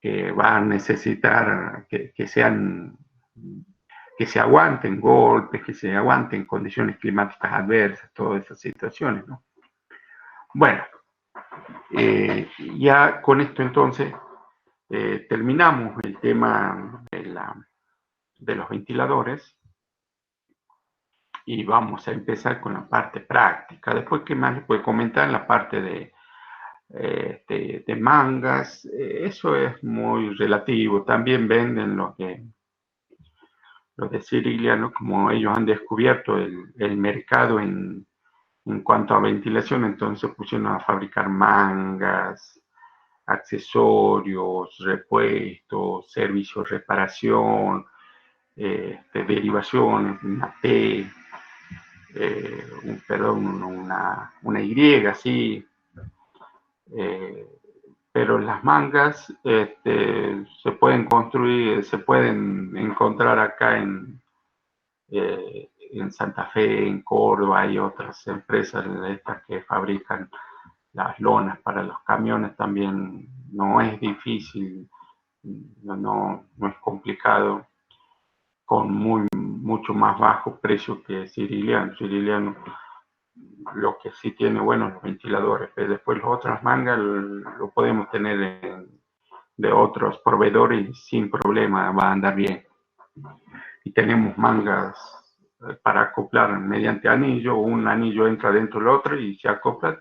que van a necesitar que se aguanten golpes, que se aguanten condiciones climáticas adversas, todas esas situaciones, ¿no? Bueno, ya con esto entonces terminamos el tema de los ventiladores, y vamos a empezar con la parte práctica. Después, ¿qué más les puedo comentar? En la parte de mangas, eso es muy relativo. También venden los de Sirigliano, como ellos han descubierto el mercado en cuanto a ventilación, entonces pusieron a fabricar mangas, accesorios, repuestos, servicios de reparación, derivaciones, una P, una Y, así. Pero las mangas se pueden construir, se pueden encontrar acá en Santa Fe, en Córdoba, hay otras empresas estas que fabrican las lonas para los camiones también. No es difícil, no es complicado, con mucho más bajo precio que Ciriliano. Ciriliano lo que sí tiene buenos ventiladores, pero después las otras mangas lo podemos tener de otros proveedores sin problema, va a andar bien. Y tenemos mangas para acoplar mediante anillo, un anillo entra dentro del otro y se acoplan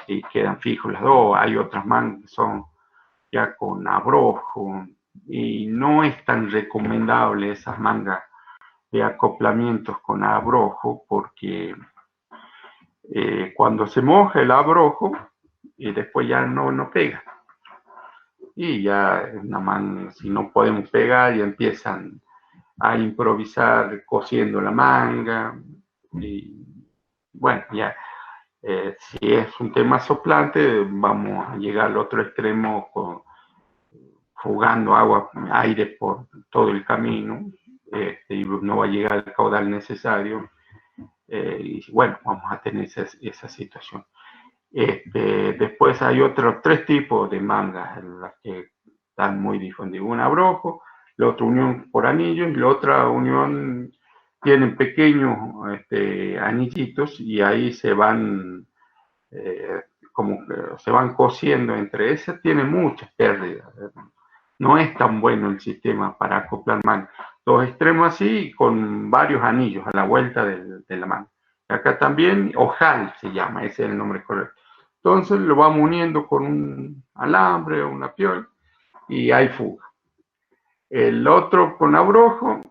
y quedan fijos las dos. Hay otras mangas que son ya con abrojo y no es tan recomendable esas mangas de acoplamientos con abrojo porque cuando se moja el abrojo y después ya no pega. Y ya si no podemos pegar, ya empiezan a improvisar cosiendo la manga. Y bueno, ya si es un tema soplante, vamos a llegar al otro extremo jugando aire por todo el camino, y no va a llegar al caudal necesario. Y bueno, vamos a tener esa situación. Después hay otros 3 tipos de mangas en las que están muy difundidos. Una abrojo, la otra unión por anillos y la otra unión tienen pequeños anillitos y ahí se van se van cosiendo entre esas. Tiene muchas pérdidas. No es tan bueno el sistema para acoplar mangas. Dos extremos así con varios anillos a la vuelta de la manga. Acá también ojal se llama, ese es el nombre correcto. Entonces lo vamos uniendo con un alambre o una piola y hay fuga. El otro con abrojo,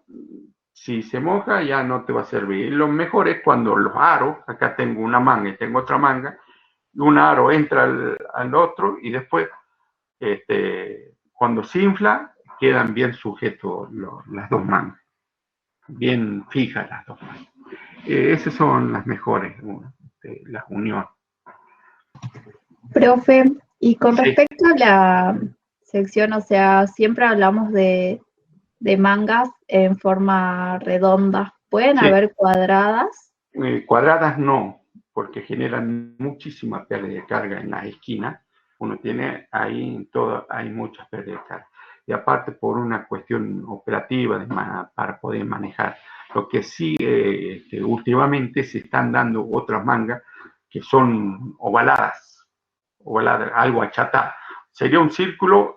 si se moja ya no te va a servir. Lo mejor es cuando los aros, acá tengo una manga y tengo otra manga, un aro entra al otro y después cuando se infla quedan bien sujetos las dos mangas, bien fijas las dos mangas. Esas son las mejores, las uniones. Profe, y con Sí. respecto a la sección, o sea, siempre hablamos de mangas en forma redonda. ¿Pueden Sí. haber cuadradas? Cuadradas no, porque generan muchísima pérdida de carga en las esquinas. Uno tiene ahí hay muchas pérdidas de carga. Y aparte por una cuestión operativa para poder manejar. Lo que sí, últimamente se están dando otras mangas que son ovaladas, algo achatado. Sería un círculo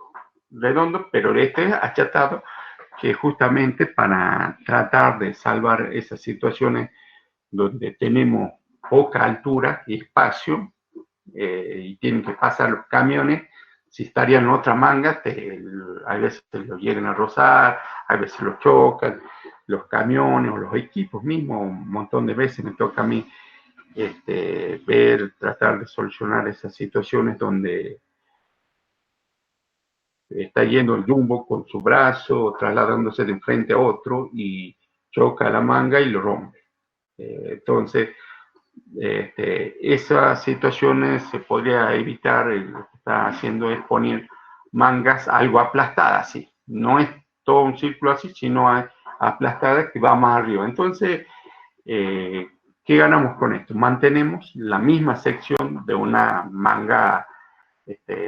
redondo, pero este es achatado, que justamente para tratar de salvar esas situaciones donde tenemos poca altura y espacio, y tienen que pasar los camiones. Si estarían en otra manga, a veces lo llegan a rozar, a veces lo chocan, los camiones o los equipos mismos. Un montón de veces me toca a mí tratar de solucionar esas situaciones donde está yendo el jumbo con su brazo, trasladándose de enfrente a otro y choca la manga y lo rompe. Entonces, esas situaciones se podría evitar. Lo que está haciendo es poner mangas algo aplastadas, ¿sí? No es todo un círculo así, sino aplastadas que va más arriba. Entonces, ¿qué ganamos con esto? Mantenemos la misma sección de una manga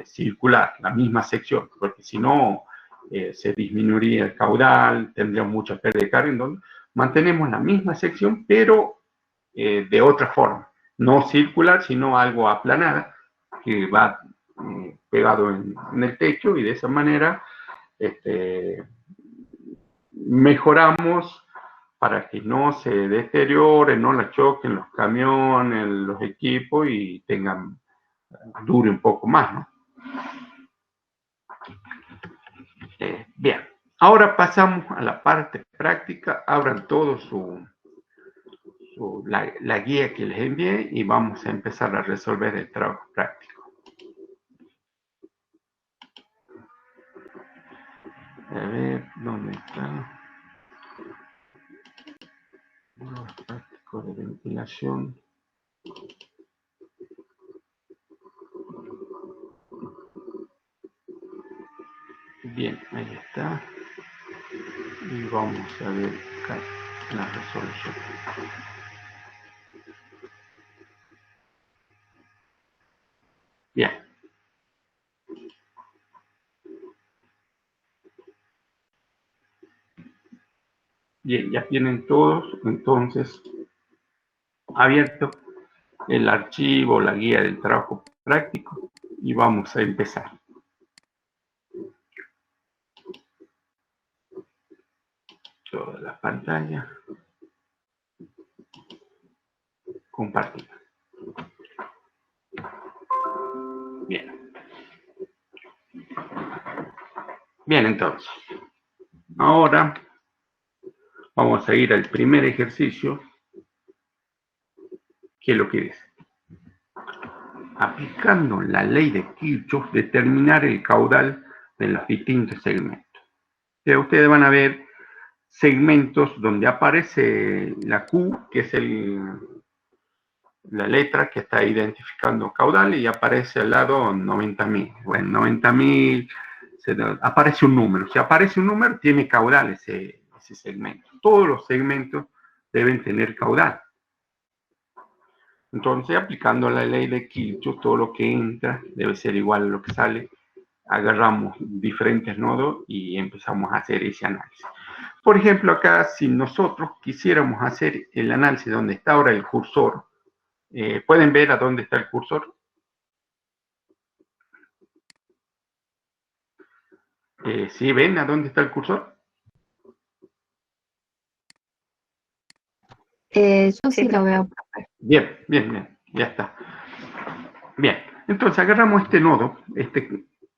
circular, la misma sección, porque si no, se disminuiría el caudal, tendría mucha pérdida de carga. Entonces, mantenemos la misma sección, pero de otra forma, no circular, sino algo aplanada, que va pegado en el techo, y de esa manera mejoramos para que no se deteriore, no la choquen los camiones, los equipos y dure un poco más, ¿no? Bien, ahora pasamos a la parte práctica. Abran todos la guía que les envié y vamos a empezar a resolver el trabajo práctico. A ver, ¿dónde está? Los prácticos de ventilación. Bien, ahí está. Y vamos a ver acá la resolución. Bien. Bien, ya tienen todos entonces abierto el archivo, la guía del trabajo práctico y vamos a empezar. Toda la pantalla. Compartir. Bien. Bien, entonces. Ahora vamos a ir al primer ejercicio, que es lo que dice. Aplicando la ley de Kirchhoff, determinar el caudal de los distintos segmentos. Ustedes van a ver segmentos donde aparece la Q, que es la letra que está identificando caudal, y aparece al lado 90.000. Bueno, 90.000, aparece un número. Si aparece un número, tiene caudal ese segmento. Todos los segmentos deben tener caudal. Entonces, aplicando la ley de Kirchhoff, todo lo que entra debe ser igual a lo que sale. Agarramos diferentes nodos y empezamos a hacer ese análisis. Por ejemplo, acá, si nosotros quisiéramos hacer el análisis donde está ahora el cursor, ¿pueden ver a dónde está el cursor? ¿Sí ven a dónde está el cursor? Yo sí lo veo. Bien, ya está. Bien, entonces agarramos este nodo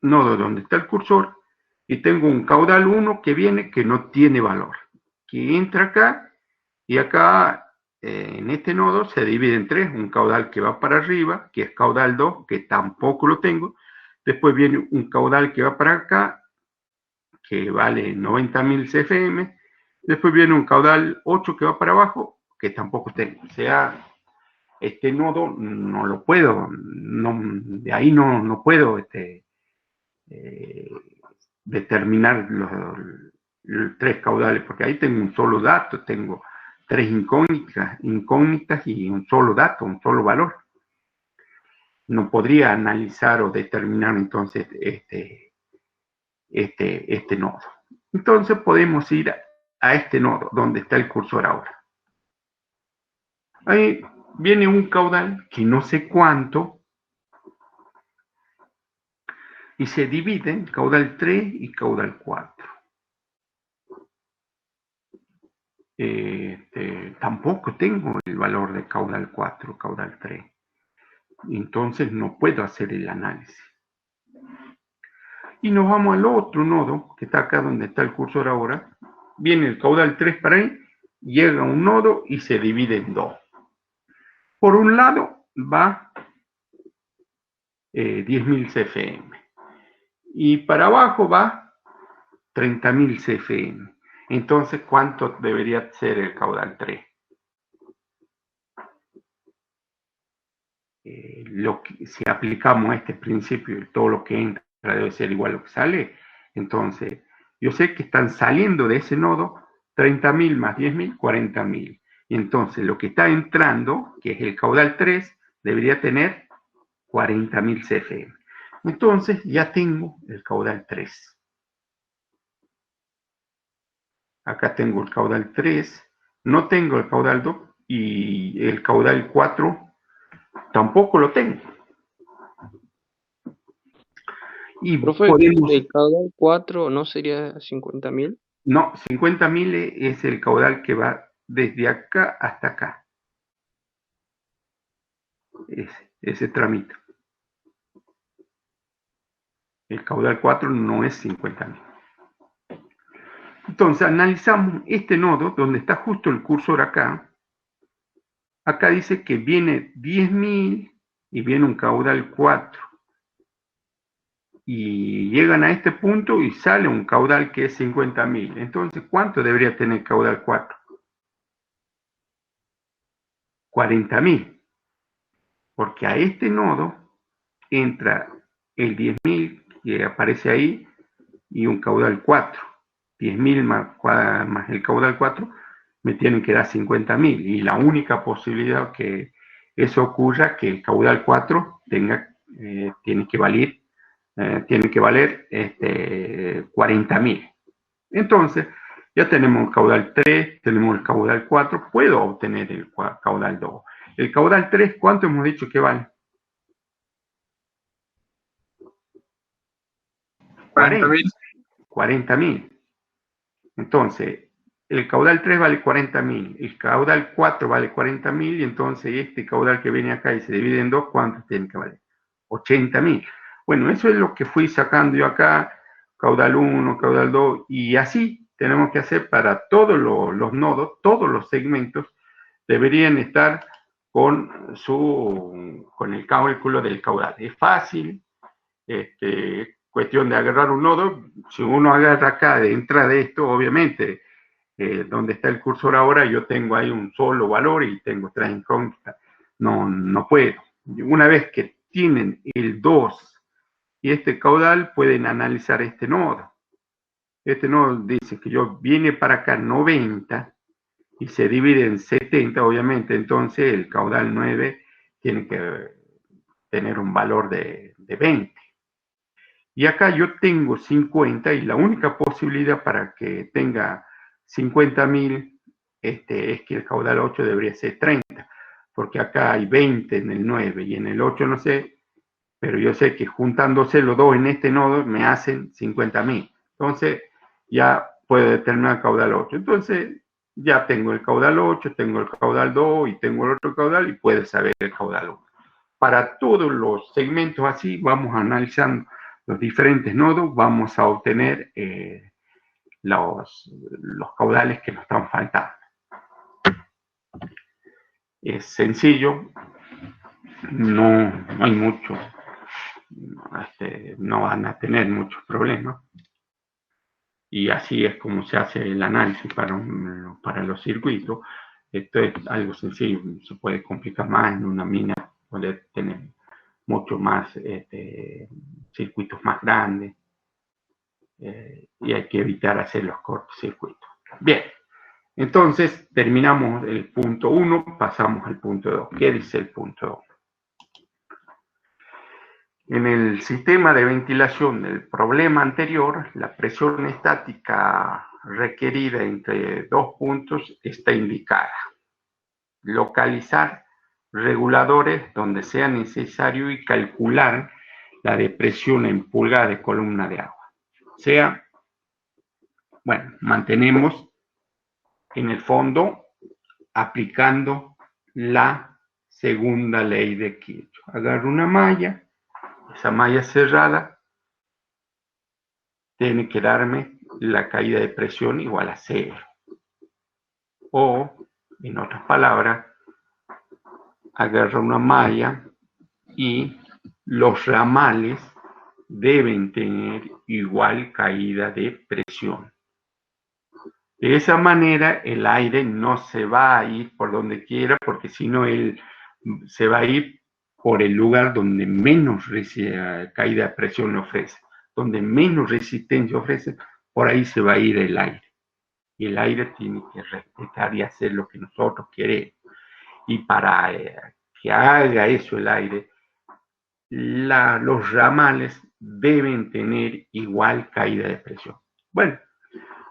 donde está el cursor, y tengo un caudal 1 que viene que no tiene valor, que entra acá, y acá en este nodo se divide en tres: un caudal que va para arriba, que es caudal 2, que tampoco lo tengo. Después viene un caudal que va para acá, que vale 90.000 CFM. Después viene un caudal 8 que va para abajo, que tampoco tengo. O sea, este nodo no lo puedo, de ahí no puedo determinar los tres caudales, porque ahí tengo un solo dato, tengo tres incógnitas y un solo dato, un solo valor. No podría analizar o determinar entonces este nodo. Entonces podemos ir a este nodo donde está el cursor ahora. Ahí viene un caudal que no sé cuánto, y se divide en caudal 3 y caudal 4. Tampoco tengo el valor de caudal 4, caudal 3. Entonces no puedo hacer el análisis. Y nos vamos al otro nodo, que está acá donde está el cursor ahora. Viene el caudal 3 para ahí, llega a un nodo y se divide en dos. Por un lado va 10.000 CFM. Y para abajo va 30.000 CFM. Entonces, ¿cuánto debería ser el caudal 3? Si aplicamos este principio, todo lo que entra debe ser igual a lo que sale, entonces yo sé que están saliendo de ese nodo 30.000 más 10.000, 40.000. Y entonces lo que está entrando, que es el caudal 3, debería tener 40.000 CFM. Entonces ya tengo el caudal 3. Acá tengo el caudal 3, no tengo el caudal 2, y el caudal 4 tampoco lo tengo. Y Profe, podemos... ¿el caudal 4 no sería 50.000? No, 50.000 es el caudal que va desde acá hasta acá. Ese tramito. El caudal 4 no es 50.000. Entonces analizamos este nodo donde está justo el cursor acá. Acá dice que viene 10.000 y viene un caudal 4. y llegan a este punto y sale un caudal que es 50.000. Entonces, ¿cuánto debería tener el caudal 4? 40.000. Porque a este nodo entra el 10.000 que aparece ahí y un caudal 4. 10.000 más el caudal 4 me tienen que dar 50.000. Y la única posibilidad que eso ocurra que el caudal 4 tiene que valer 40.000. Entonces, ya tenemos el caudal 3, tenemos el caudal 4, puedo obtener el caudal 2. El caudal 3, ¿cuánto hemos dicho que vale? 40.000. 40.000. Entonces, el caudal 3 vale 40.000, el caudal 4 vale 40.000, y entonces este caudal que viene acá y se divide en 2, ¿cuánto tiene que valer? 80.000. Bueno, eso es lo que fui sacando yo acá, caudal 1, caudal 2, y así tenemos que hacer para todos los nodos, todos los segmentos deberían estar con el cálculo del caudal. Es fácil, cuestión de agarrar un nodo. Si uno agarra acá de entrada de esto, obviamente, donde está el cursor ahora, yo tengo ahí un solo valor y tengo 3 incógnitas. No puedo. Una vez que tienen el 2 y este caudal, pueden analizar este nodo. Este nodo dice que yo viene para acá 90 y se divide en 70, obviamente, entonces el caudal 9 tiene que tener un valor de 20. Y acá yo tengo 50 y la única posibilidad para que tenga 50.000 es que el caudal 8 debería ser 30, porque acá hay 20 en el 9 y en el 8 no sé, pero yo sé que juntándose los dos en este nodo me hacen 50.000. Entonces ya puedo determinar el caudal 8. Entonces ya tengo el caudal 8, tengo el caudal 2 y tengo el otro caudal y puedo saber el caudal 1. Para todos los segmentos así, vamos analizando los diferentes nodos, vamos a obtener los caudales que nos están faltando. Es sencillo, no hay mucho, no van a tener muchos problemas. Y así es como se hace el análisis para los circuitos. Esto es algo sencillo, se puede complicar más en una mina, puede tener mucho más circuitos más grandes, y hay que evitar hacer los cortocircuitos. Bien, entonces terminamos el punto 1, pasamos al punto 2. ¿Qué dice el punto 2? En el sistema de ventilación del problema anterior, la presión estática requerida entre dos puntos está indicada. Localizar reguladores donde sea necesario y calcular la depresión en pulgada de columna de agua. O sea, bueno, mantenemos en el fondo aplicando la segunda ley de Kirchhoff. Agarro una malla, esa malla cerrada tiene que darme la caída de presión igual a 0. O, en otras palabras, agarro una malla y los ramales deben tener igual caída de presión. De esa manera el aire no se va a ir por donde quiera, porque si no él se va a ir por el lugar donde menos caída de presión le ofrece, donde menos resistencia ofrece, por ahí se va a ir el aire. Y el aire tiene que respetar y hacer lo que nosotros queremos. Y para que haga eso el aire, los ramales deben tener igual caída de presión. Bueno,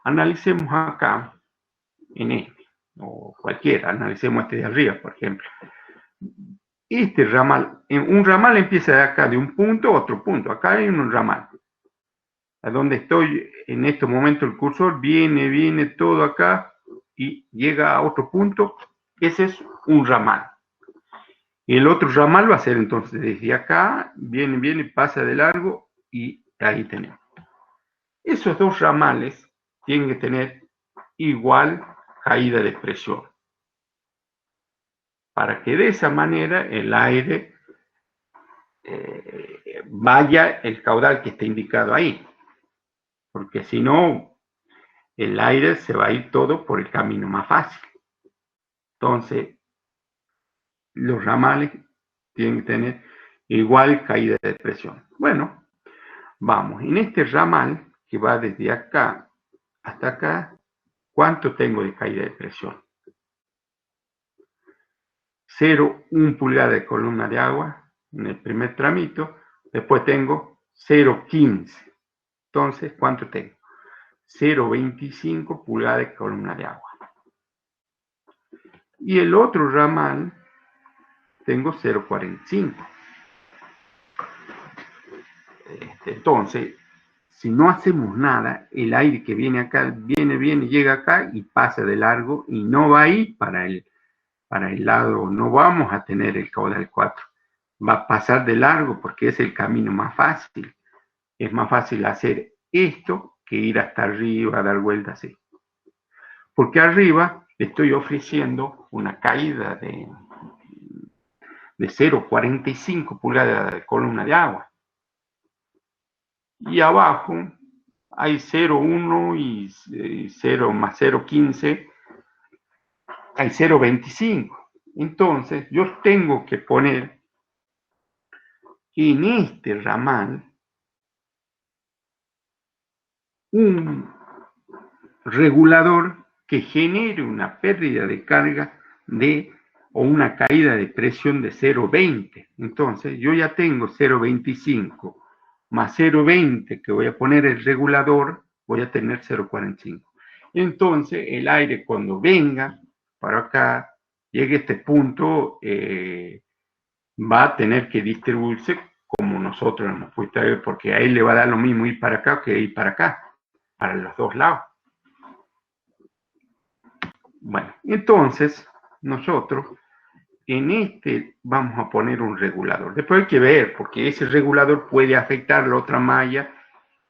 analicemos acá en este, o cualquiera, analicemos este de arriba, por ejemplo. Este ramal, un ramal empieza de acá, de un punto a otro punto. Acá hay un ramal. A donde estoy en este momento el cursor, viene todo acá y llega a otro punto. Ese es un ramal. El otro ramal va a ser entonces desde acá, viene, pasa de largo y ahí tenemos. Esos dos ramales tienen que tener igual caída de presión, para que de esa manera el aire vaya el caudal que esté indicado ahí, porque si no, el aire se va a ir todo por el camino más fácil. Entonces, los ramales tienen que tener igual caída de presión. Bueno, vamos, en este ramal que va desde acá hasta acá, ¿cuánto tengo de caída de presión? 0,1 pulgada de columna de agua en el primer tramito, después tengo 0,15. Entonces, ¿cuánto tengo? 0,25 pulgadas de columna de agua. Y el otro ramal tengo 0,45. Entonces, si no hacemos nada, el aire que viene acá, viene, llega acá y pasa de largo y no va a ir para el lado, no vamos a tener el caudal 4. Va a pasar de largo porque es el camino más fácil. Es más fácil hacer esto que ir hasta arriba a dar vueltas así. Porque arriba le estoy ofreciendo una caída de 0,45 pulgadas de columna de agua. Y abajo hay 0,1 y 0 más 0,15, hay 0,25. Entonces yo tengo que poner en este ramal un regulador que genere una pérdida de carga o una caída de presión de 0,20. Entonces yo ya tengo 0,25 más 0,20 que voy a poner el regulador, voy a tener 0,45. Entonces el aire cuando venga para acá, llegue a este punto, va a tener que distribuirse como nosotros hemos puesto ahí, porque a él le va a dar lo mismo ir para acá que ir para acá, para los dos lados. Bueno, entonces nosotros en este vamos a poner un regulador. Después hay que ver, porque ese regulador puede afectar la otra malla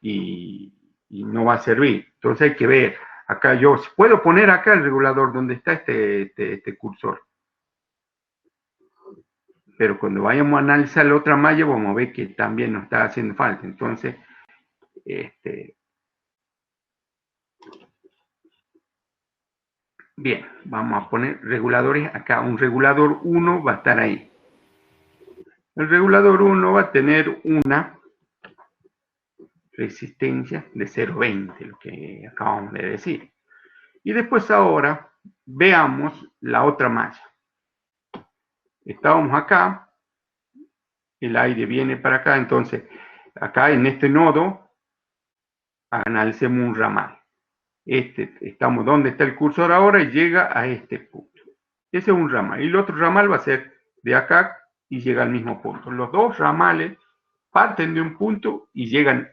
y no va a servir. Entonces hay que ver. Acá yo puedo poner acá el regulador donde está este cursor. Pero cuando vayamos a analizar la otra malla, vamos a ver que también nos está haciendo falta. Entonces, bien, vamos a poner reguladores acá. Un regulador 1 va a estar ahí. El regulador 1 va a tener una resistencia de 0,20, lo que acabamos de decir. Y después ahora veamos la otra malla. Estábamos acá, el aire viene para acá, entonces acá en este nodo analicemos un ramal. Estamos donde está el cursor ahora y llega a este punto. Ese es un ramal. Y el otro ramal va a ser de acá y llega al mismo punto. Los dos ramales parten de un punto y llegan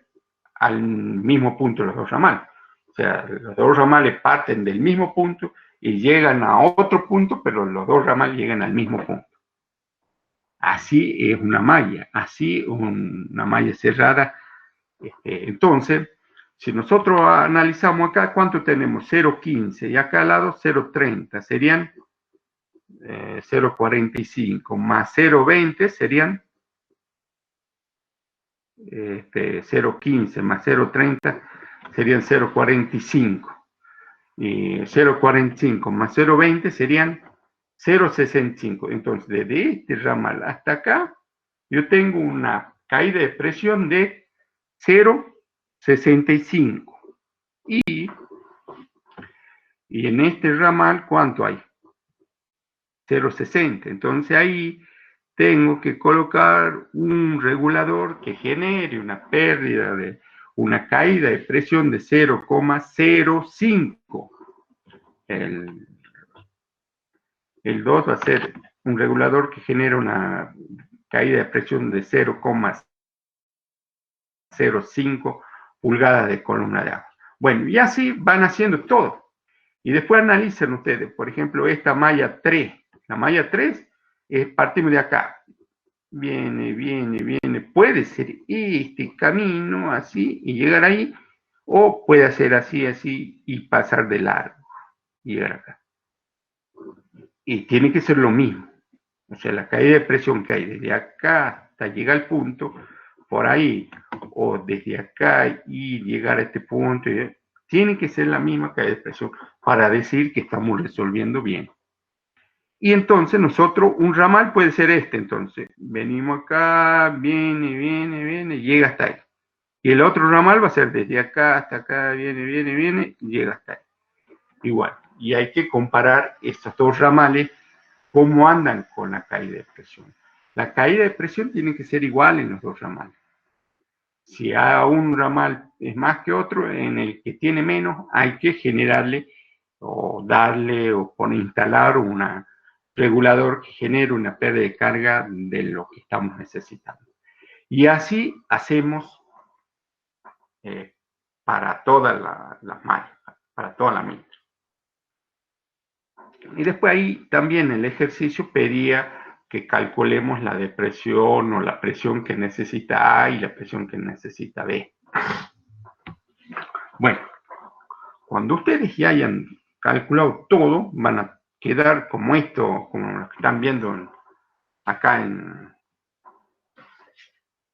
al mismo punto los dos ramales. O sea, los dos ramales parten del mismo punto y llegan a otro punto, pero los dos ramales llegan al mismo punto. Así es una malla, así una malla cerrada. Entonces, si nosotros analizamos acá, ¿cuánto tenemos? 0,15 y acá al lado 0,30, serían 0,45 más 0,20 serían 0,15 más 0,30 serían 0,45. Y 0,45 más 0,20 serían 0,65. Entonces, desde este ramal hasta acá, yo tengo una caída de presión de 0,65. Y en este ramal, ¿cuánto hay? 0,60. Entonces ahí tengo que colocar un regulador que genere una pérdida una caída de presión de 0,05. El 2 va a ser un regulador que genera una caída de presión de 0,05 pulgadas de columna de agua. Bueno, y así van haciendo todo. Y después analicen ustedes, por ejemplo, esta malla 3. La malla 3, partimos de acá. Viene, puede ser este camino así y llegar ahí, o puede hacer así y pasar de largo y llegar acá. Y tiene que ser lo mismo. O sea, la caída de presión que hay desde acá hasta llegar al punto, por ahí, o desde acá y llegar a este punto, tiene que ser la misma caída de presión para decir que estamos resolviendo bien. Y entonces nosotros, un ramal puede ser este, entonces, venimos acá, viene, llega hasta ahí. Y el otro ramal va a ser desde acá hasta acá, viene, y llega hasta ahí. Igual. Y hay que comparar estos dos ramales, cómo andan con la caída de presión. La caída de presión tiene que ser igual en los dos ramales. Si a un ramal es más que otro, en el que tiene menos, hay que generarle o darle o instalar un regulador que genere una pérdida de carga de lo que estamos necesitando. Y así hacemos para todas las mallas, para toda la mitra. Y después ahí también el ejercicio pedía que calculemos la depresión o la presión que necesita A y la presión que necesita B. Bueno, cuando ustedes ya hayan calculado todo, van a quedar como esto, como lo que están viendo acá en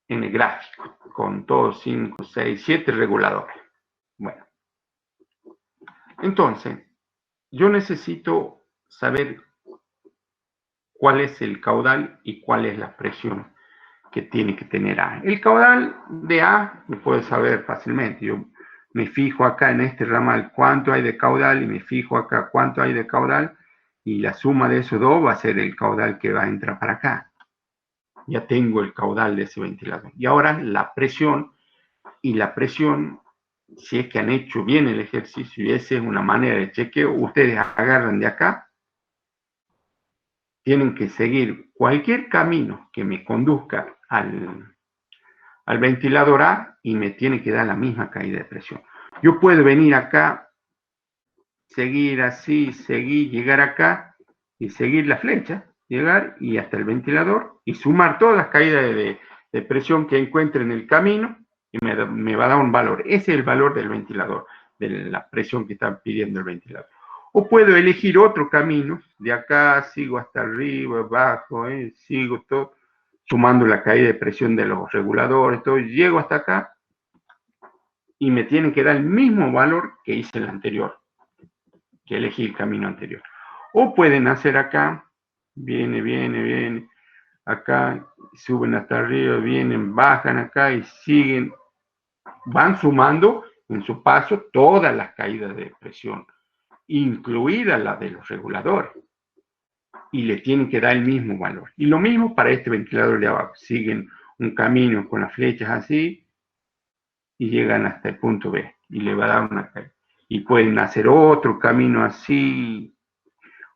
el gráfico, con todos 5, 6, 7 reguladores. Bueno, entonces, yo necesito saber cuál es el caudal y cuál es la presión que tiene que tener A. El caudal de A lo puedo saber fácilmente. Yo me fijo acá en este ramal cuánto hay de caudal y me fijo acá cuánto hay de caudal y la suma de esos dos va a ser el caudal que va a entrar para acá. Ya tengo el caudal de ese ventilador. Y ahora la presión, si es que han hecho bien el ejercicio y esa es una manera de chequeo, ustedes agarran de acá, tienen que seguir cualquier camino que me conduzca al ventilador A y me tiene que dar la misma caída de presión. Yo puedo venir acá, seguir así, llegar acá y seguir la flecha, llegar y hasta el ventilador y sumar todas las caídas de presión que encuentre en el camino y me va a dar un valor. Ese es el valor del ventilador, de la presión que está pidiendo el ventilador. O puedo elegir otro camino, de acá sigo hasta arriba, abajo, sigo todo, sumando la caída de presión de los reguladores, todo, llego hasta acá y me tienen que dar el mismo valor que hice el anterior, que elegí el camino anterior. O pueden hacer acá, viene, acá, suben hasta arriba, vienen, bajan acá y siguen, van sumando en su paso todas las caídas de presión, incluida la de los reguladores, y le tienen que dar el mismo valor. Y lo mismo para este ventilador de abajo, siguen un camino con las flechas así y llegan hasta el punto B y le va a dar una caída. Y pueden hacer otro camino así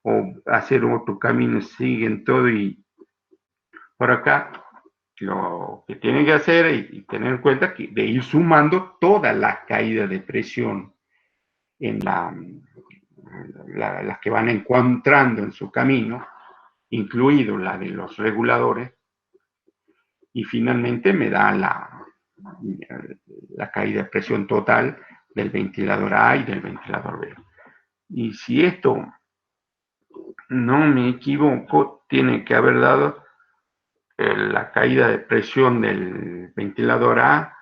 o hacer otro camino, siguen todo y por acá lo que tienen que hacer y tener en cuenta que de ir sumando todas las caídas de presión en las que van encontrando en su camino, incluido la de los reguladores, y finalmente me da la caída de presión total del ventilador A y del ventilador B. Y si esto no me equivoco, tiene que haber dado la caída de presión del ventilador A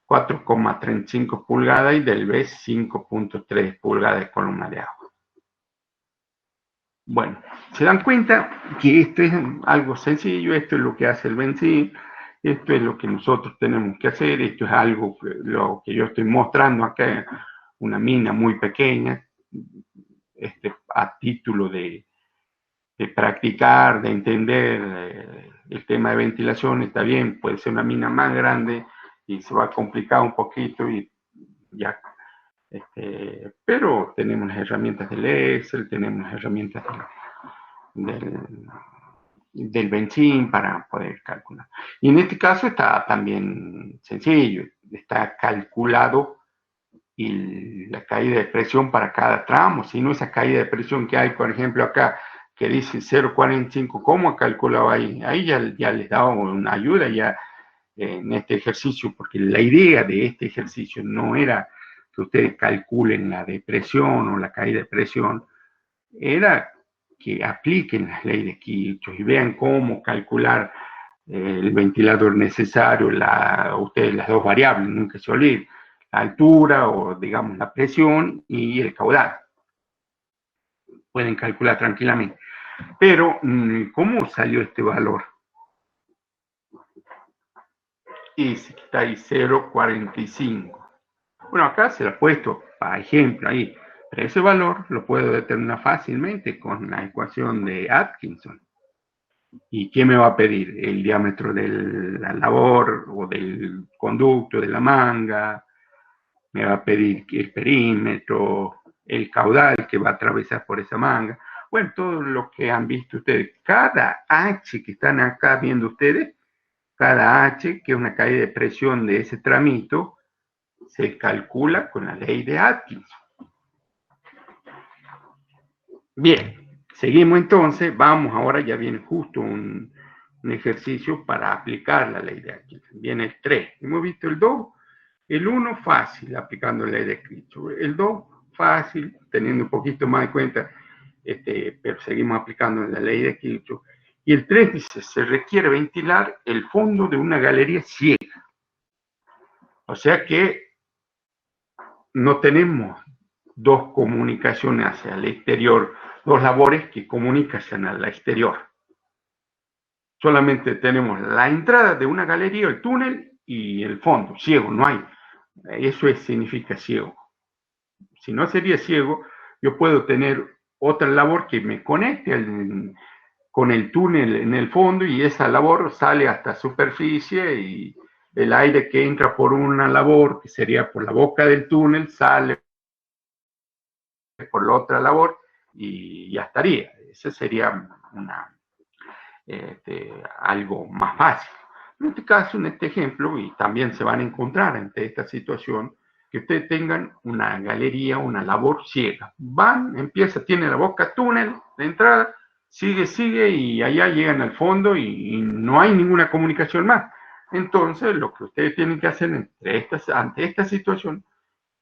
4,35 pulgadas y del B 5,3 pulgadas de columna de agua. Bueno, se dan cuenta que esto es algo sencillo, esto es lo que hace el benzín, esto es lo que nosotros tenemos que hacer, esto es algo lo que yo estoy mostrando acá, una mina muy pequeña, a título de practicar, de entender el tema de ventilación, está bien, puede ser una mina más grande y se va a complicar un poquito y ya. Pero tenemos las herramientas del Excel, tenemos las herramientas del benzín para poder calcular. Y en este caso está también sencillo, está calculado y la caída de presión para cada tramo, si no esa caída de presión que hay, por ejemplo, acá, que dice 0,45, ¿cómo ha calculado ahí? Ahí ya les daba una ayuda ya en este ejercicio, porque la idea de este ejercicio no era que ustedes calculen la depresión o la caída de presión, era que apliquen las leyes de Kirchhoff y vean cómo calcular el ventilador necesario, ustedes las dos variables, nunca se olviden, la altura o digamos la presión y el caudal. Pueden calcular tranquilamente. Pero, ¿cómo salió este valor? Y está ahí 0,45. Bueno, acá se lo he puesto para ejemplo ahí. Pero ese valor lo puedo determinar fácilmente con la ecuación de Atkinson. ¿Y qué me va a pedir? El diámetro de la labor o del conducto de la manga. Me va a pedir el perímetro, el caudal que va a atravesar por esa manga. Bueno, todo lo que han visto ustedes. Cada H que están acá viendo ustedes, cada H, que es una caída de presión de ese tramito, se calcula con la ley de Atkinson. Bien, seguimos entonces. Vamos, ahora ya viene justo un ejercicio para aplicar la ley de Atkinson. Viene el 3. Hemos visto el 2. El 1 fácil, aplicando la ley de Kirchhoff. El 2 fácil, teniendo un poquito más en cuenta, pero seguimos aplicando la ley de Kirchhoff. Y el 3 dice, se requiere ventilar el fondo de una galería ciega. O sea que no tenemos dos comunicaciones hacia el exterior, dos labores que comunican al exterior. Solamente tenemos la entrada de una galería, el túnel, y el fondo, ciego, no hay. Eso significa ciego. Si no sería ciego, yo puedo tener otra labor que me conecte con el túnel en el fondo y esa labor sale hasta superficie y el aire que entra por una labor, que sería por la boca del túnel, sale por la otra labor y ya estaría. Ese sería algo más fácil. En este caso, en este ejemplo, y también se van a encontrar ante esta situación, que ustedes tengan una galería, una labor ciega. Tiene la boca túnel de entrada, sigue y allá llegan al fondo y no hay ninguna comunicación más. Entonces, lo que ustedes tienen que hacer ante esta situación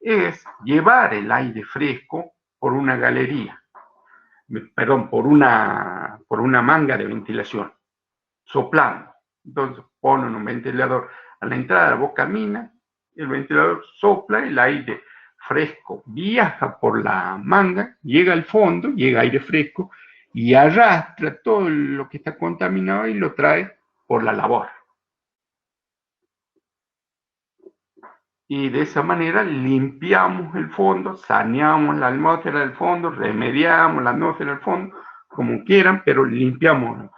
es llevar el aire fresco por una galería, perdón, por una manga de ventilación, soplando. Entonces ponen un ventilador a la entrada de la boca mina, el ventilador sopla, el aire fresco viaja por la manga, llega al fondo, llega aire fresco y arrastra todo lo que está contaminado y lo trae por la labor. Y de esa manera limpiamos el fondo, saneamos la atmósfera del fondo, remediamos la atmósfera del fondo, como quieran, pero limpiamos,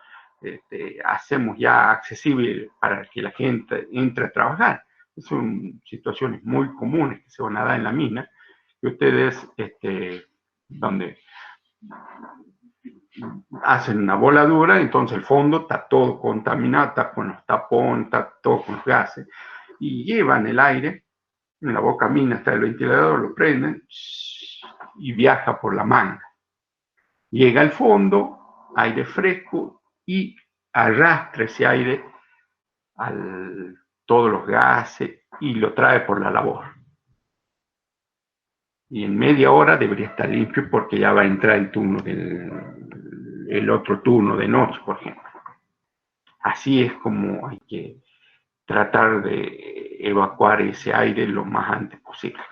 hacemos ya accesible para que la gente entre a trabajar. Son situaciones muy comunes que se van a dar en la mina, que ustedes, donde hacen una voladura, entonces el fondo está todo contaminado, está con los tapones, está todo con los gases, y llevan el aire. En la boca mina está el ventilador, lo prenden y viaja por la manga. Llega al fondo, aire fresco y arrastra ese aire a todos los gases y lo trae por la labor. Y en media hora debería estar limpio porque ya va a entrar el turno el otro turno de noche, por ejemplo. Así es como hay que tratar de evacuar ese aire lo más antes posible.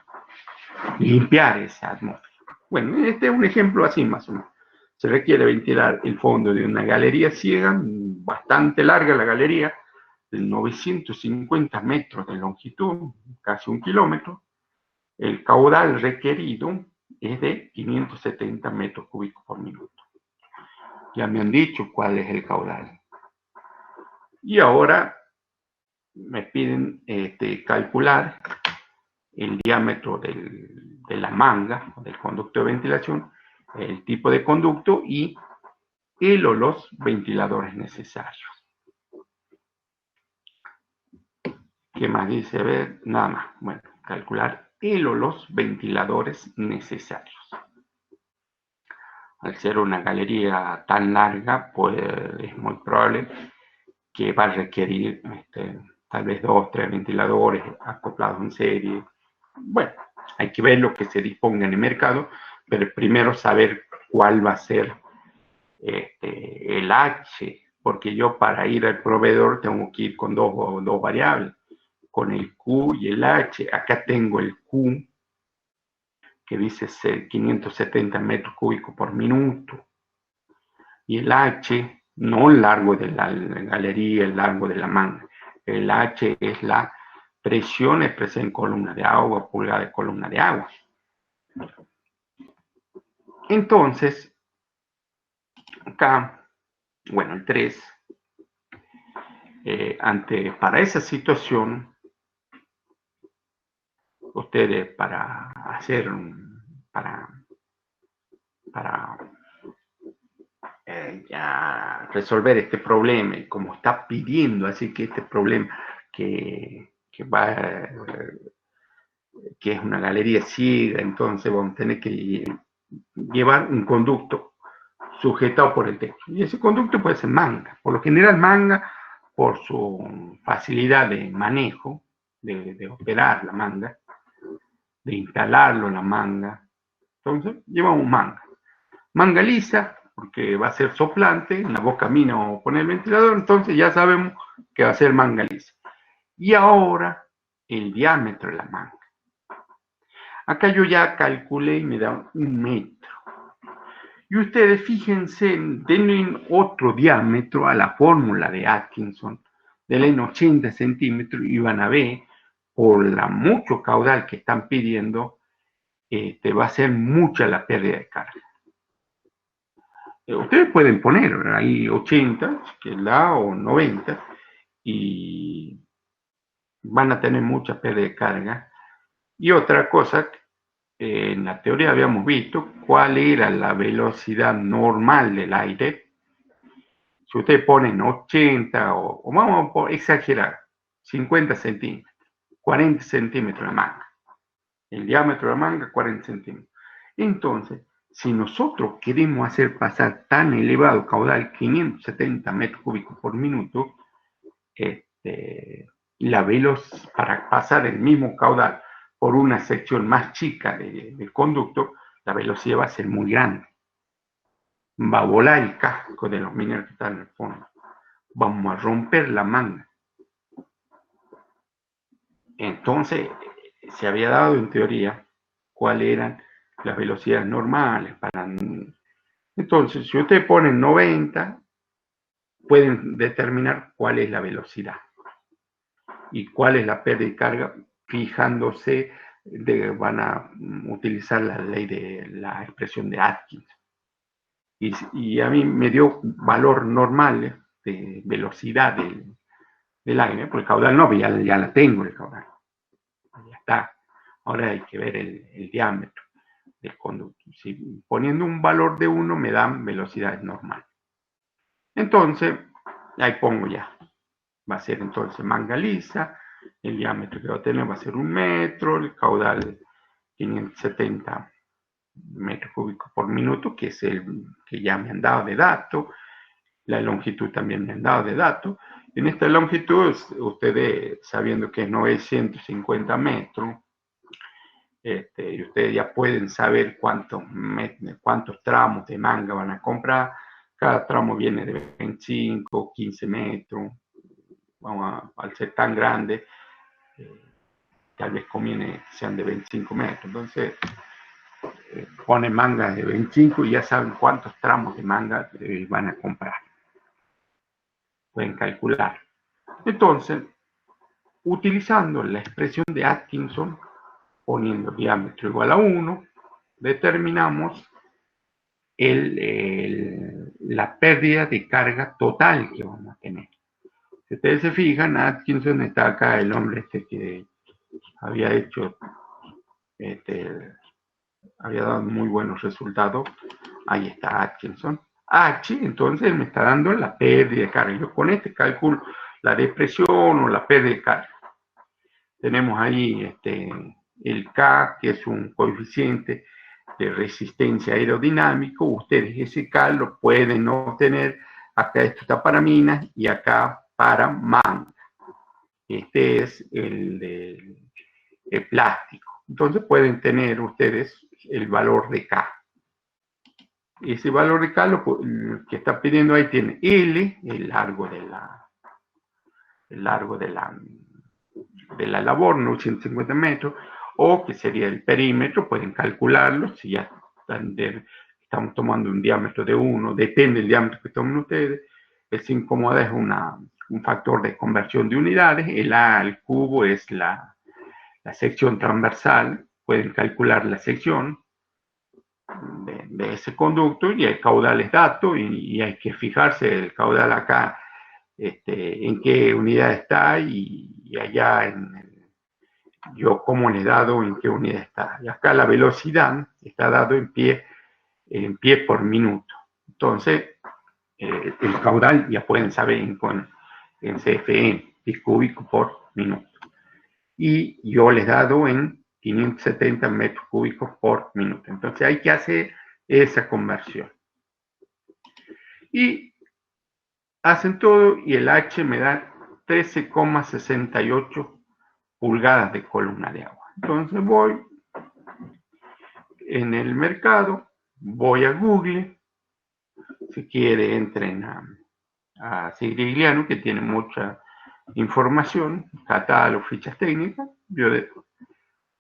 Limpiar esa atmósfera. Bueno, este es un ejemplo así más o menos. Se requiere ventilar el fondo de una galería ciega, bastante larga la galería, de 950 metros de longitud, casi 1 kilómetro. El caudal requerido es de 570 metros cúbicos por minuto. Ya me han dicho cuál es el caudal. Y ahora me piden calcular el diámetro de la manga, del conducto de ventilación, el tipo de conducto y el o los ventiladores necesarios. ¿Qué más dice? A ver, nada más. Bueno, calcular el o los ventiladores necesarios. Al ser una galería tan larga, pues es muy probable que va a requerir tal vez 2 o 3 ventiladores acoplados en serie. Bueno, hay que ver lo que se disponga en el mercado, pero primero saber cuál va a ser el H porque yo para ir al proveedor tengo que ir con dos variables, con el Q y el H. Acá tengo el Q, que dice 570 metros cúbicos por minuto, y el H, no el largo de la galería, el largo de la manga. El H es la presión expresada en columna de agua, pulgada de columna de agua. Entonces, acá, bueno, el 3, para esa situación, ustedes para hacer, para ya resolver este problema, y como está pidiendo, así que este problema que es una galería ciega, entonces vamos a tener que llevar un conducto sujetado por el techo. Y ese conducto puede ser manga. Por lo general manga, por su facilidad de manejo, de operar la manga, de instalarlo en la manga. Entonces llevamos manga. Manga lisa, porque va a ser soplante, en la boca mina o poner el ventilador, entonces ya sabemos que va a ser manga lisa. Y ahora el diámetro de la manga. Acá yo ya calculé y me da 1 metro. Y ustedes fíjense, denle otro diámetro a la fórmula de Atkinson, denle en 80 centímetros y van a ver, por la mucho caudal que están pidiendo, va a ser mucha la pérdida de carga. Ustedes pueden poner ahí 80, que es la, o 90, y van a tener mucha pérdida de carga. Y otra cosa, en la teoría habíamos visto cuál era la velocidad normal del aire. Si ustedes ponen 80 o vamos a exagerar, 50 centímetros, 40 centímetros de manga. El diámetro de la manga, 40 centímetros. Entonces, si nosotros queremos hacer pasar tan elevado caudal, 570 metros cúbicos por minuto, la velocidad para pasar el mismo caudal por una sección más chica del conducto, la velocidad va a ser muy grande. Va a volar el casco de los mineros que están en el fondo. Vamos a romper la manga. Entonces, se había dado en teoría cuáles eran las velocidades normales. Entonces, si ustedes ponen 90, pueden determinar cuál es la velocidad y cuál es la pérdida de carga, fijándose, van a utilizar la ley de la expresión de Atkinson. Y a mí me dio valor normal de velocidad del aire, porque el caudal no, ya la tengo el caudal. Ya está. Ahora hay que ver el diámetro del conducto. Si poniendo un valor de 1 me dan velocidades normales. Entonces, ahí pongo ya. Va a ser entonces manga lisa, el diámetro que va a tener va a ser 1 metro, el caudal 570 metros cúbicos por minuto, que es el que ya me han dado de dato. La longitud también me han dado de dato. En esta longitud, ustedes sabiendo que es 950 metros, y ustedes ya pueden saber cuántos tramos de manga van a comprar. Cada tramo viene de 25, 15 metros. Al ser tan grande, tal vez conviene que sean de 25 metros. Entonces, ponen manga de 25 y ya saben cuántos tramos de manga van a comprar. Pueden calcular. Entonces, utilizando la expresión de Atkinson, poniendo diámetro igual a 1, determinamos la pérdida de carga total que vamos a tener. Si ustedes se fijan, Atkinson está acá, el hombre que había hecho, había dado muy buenos resultados. Ahí está Atkinson. H, entonces me está dando la pérdida de carga. Yo con este calculo la depresión o la pérdida de carga. Tenemos ahí el K, que es un coeficiente de resistencia aerodinámico. Ustedes ese K lo pueden obtener. Acá esto está para minas y acá para manga. Este es el plástico. Entonces pueden tener ustedes el valor de K. ese valor de K que está pidiendo ahí tiene L, el largo de la labor, no 150 metros, o que sería el perímetro, pueden calcularlo, si ya estamos tomando un diámetro de 1, depende del diámetro que tomen ustedes. El 5 moda es un factor de conversión de unidades, el A al cubo es la sección transversal, pueden calcular la sección de ese conducto, y el caudal es dato, y hay que fijarse el caudal acá, en qué unidad está, y allá yo cómo le he dado en qué unidad está. Y acá la velocidad está dado en pie por minuto. Entonces, el caudal ya pueden saber en CFM, pie cúbico por minuto. Y yo les he dado en 570 metros cúbicos por minuto. Entonces hay que hacer esa conversión. Y hacen todo, y el H me da 13,68 pulgadas de columna de agua. Entonces voy en el mercado, voy a Google, si quiere entren a Sirigliano, que tiene mucha información, catálogo, fichas técnicas. Yo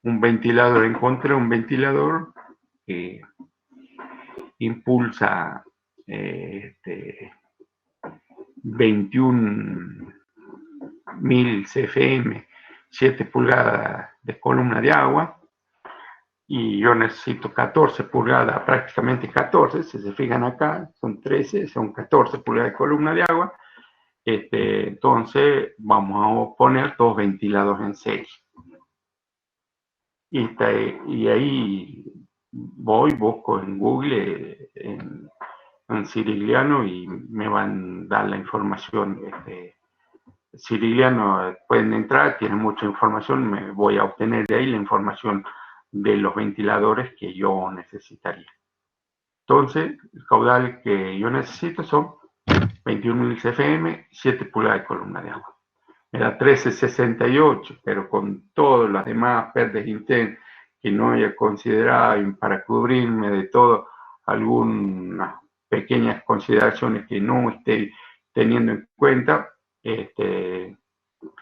encontré un ventilador que impulsa 21.000 CFM, 7 pulgadas de columna de agua, y yo necesito 14 pulgadas, prácticamente 14, si se fijan acá, son 13, son 14 pulgadas de columna de agua. Entonces vamos a poner 2 ventiladores en serie. Y ahí busco en Google, en Sirigliano, y me van a dar la información. Sirigliano, pueden entrar, tiene mucha información, me voy a obtener de ahí la información de los ventiladores que yo necesitaría. Entonces, el caudal que yo necesito son 21.000 CFM, 7 pulgadas de columna de agua. Me da 13,68, pero con todas las demás pérdidas internas que no haya considerado, y para cubrirme de todo, algunas pequeñas consideraciones que no esté teniendo en cuenta,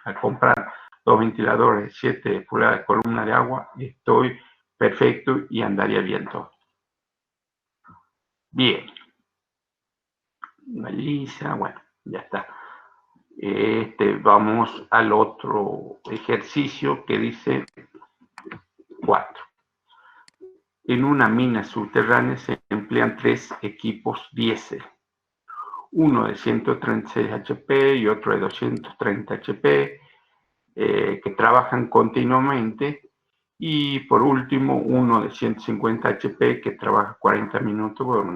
al comprar 2 ventiladores de 7 pulgadas de columna de agua, estoy perfecto y andaría bien todo. Bien. Lisa, bueno, ya está. Vamos al otro ejercicio que dice 4. En una mina subterránea se emplean 3 equipos diésel. Uno de 136 HP y otro de 230 HP, que trabajan continuamente. Y por último, uno de 150 HP que trabaja 40 minutos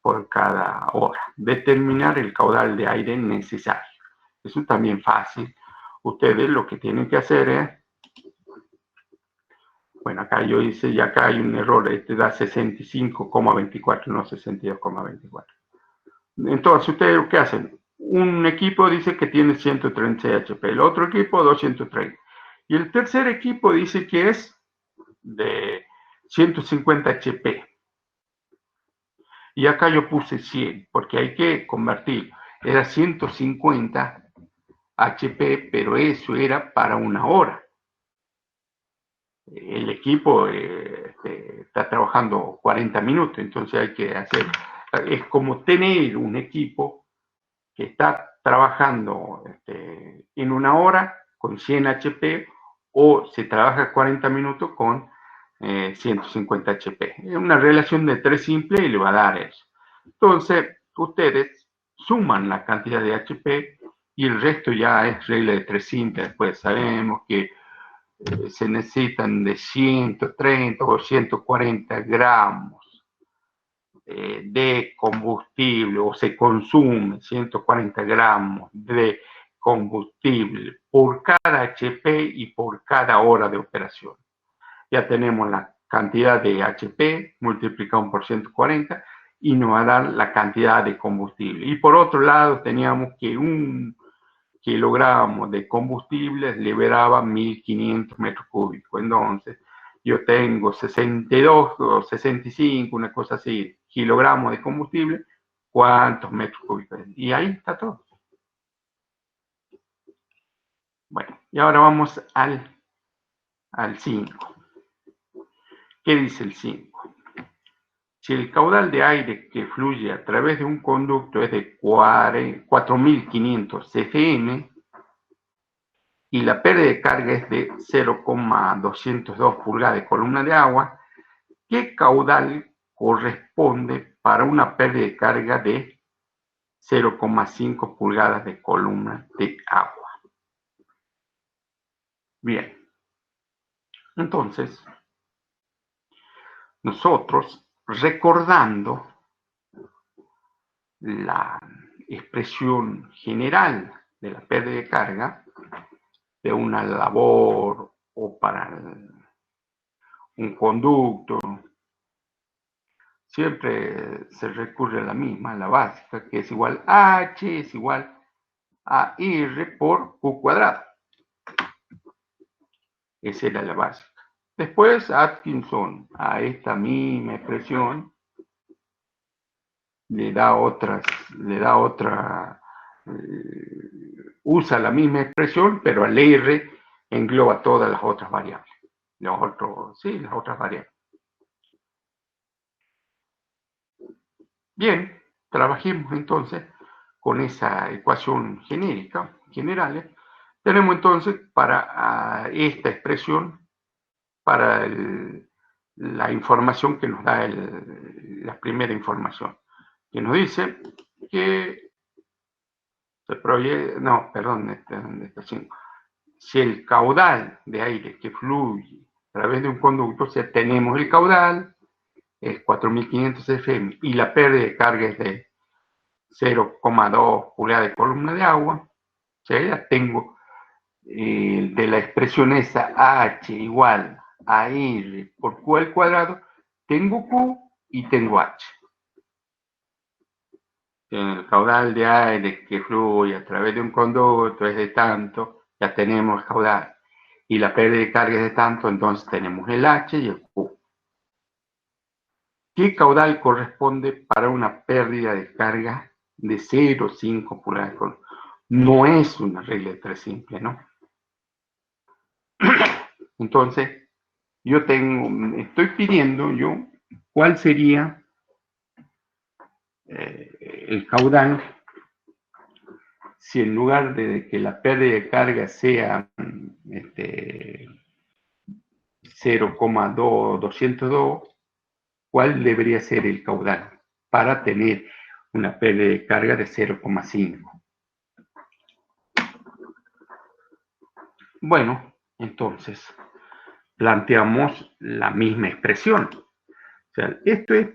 por cada hora. Determinar el caudal de aire necesario. Eso también fácil. Ustedes lo que tienen que hacer es, bueno, acá yo hice, y acá hay un error, da 65,24, no 62,24. Entonces, ustedes ¿qué hacen? Un equipo dice que tiene 136 HP, el otro equipo 230. Y el tercer equipo dice que es de 150 HP. Y acá yo puse 100, porque hay que convertir. Era 150 HP, pero eso era para una hora. El equipo está trabajando 40 minutos, entonces hay que hacer, es como tener un equipo que está trabajando en una hora con 100 HP, o se trabaja 40 minutos con 150 HP. Es una relación de 3 simple y le va a dar eso. Entonces, ustedes suman la cantidad de HP y el resto ya es regla de 3 simple. Después sabemos que se necesitan de 130 o 140 gramos de combustible, o se consume 140 gramos de combustible por cada HP y por cada hora de operación. Ya tenemos la cantidad de HP multiplicado por 140 y nos va a dar la cantidad de combustible. Y por otro lado, teníamos que 1 kilogramo de combustible liberaba 1.500 metros cúbicos. Entonces, yo tengo 62 o 65, una cosa así. kilogramos de combustible, cuántos metros cúbicos. Y ahí está todo. Bueno, y ahora vamos al 5. ¿Qué dice el 5? Si el caudal de aire que fluye a través de un conducto es de 4.500 cfm y la pérdida de carga es de 0,202 pulgadas de columna de agua, ¿qué caudal corresponde para una pérdida de carga de 0,5 pulgadas de columna de agua? Bien, entonces, nosotros recordando la expresión general de la pérdida de carga de una labor o para un conducto, siempre se recurre a la misma, la básica, que es igual a H es igual a R por Q cuadrado. Esa era la básica. Después Atkinson a esta misma expresión le da otra, usa la misma expresión, pero al R engloba todas las otras variables. Las otras variables. Bien, trabajemos entonces con esa ecuación genérica, generales. Tenemos entonces para esta expresión, para la información que nos da la primera información, que nos dice que se proyecta, no, perdón, si el caudal de aire que fluye a través de un conducto, o sea, tenemos el caudal, es 4.500 cfm, y la pérdida de carga es de 0,2 pulgadas de columna de agua, o sea, ya tengo de la expresión esa H igual a R por Q al cuadrado, tengo Q y tengo H. El caudal de aire que fluye a través de un conducto es de tanto, ya tenemos el caudal. Y la pérdida de carga es de tanto, entonces tenemos el H y el Q. ¿Qué caudal corresponde para una pérdida de carga de 0,5 pulgadas? No es una regla de 3 simple, ¿no? Entonces, estoy pidiendo yo cuál sería el caudal si en lugar de que la pérdida de carga sea 0,202, ¿cuál debería ser el caudal para tener una pérdida de carga de 0,5? Bueno, entonces planteamos la misma expresión. O sea, esto es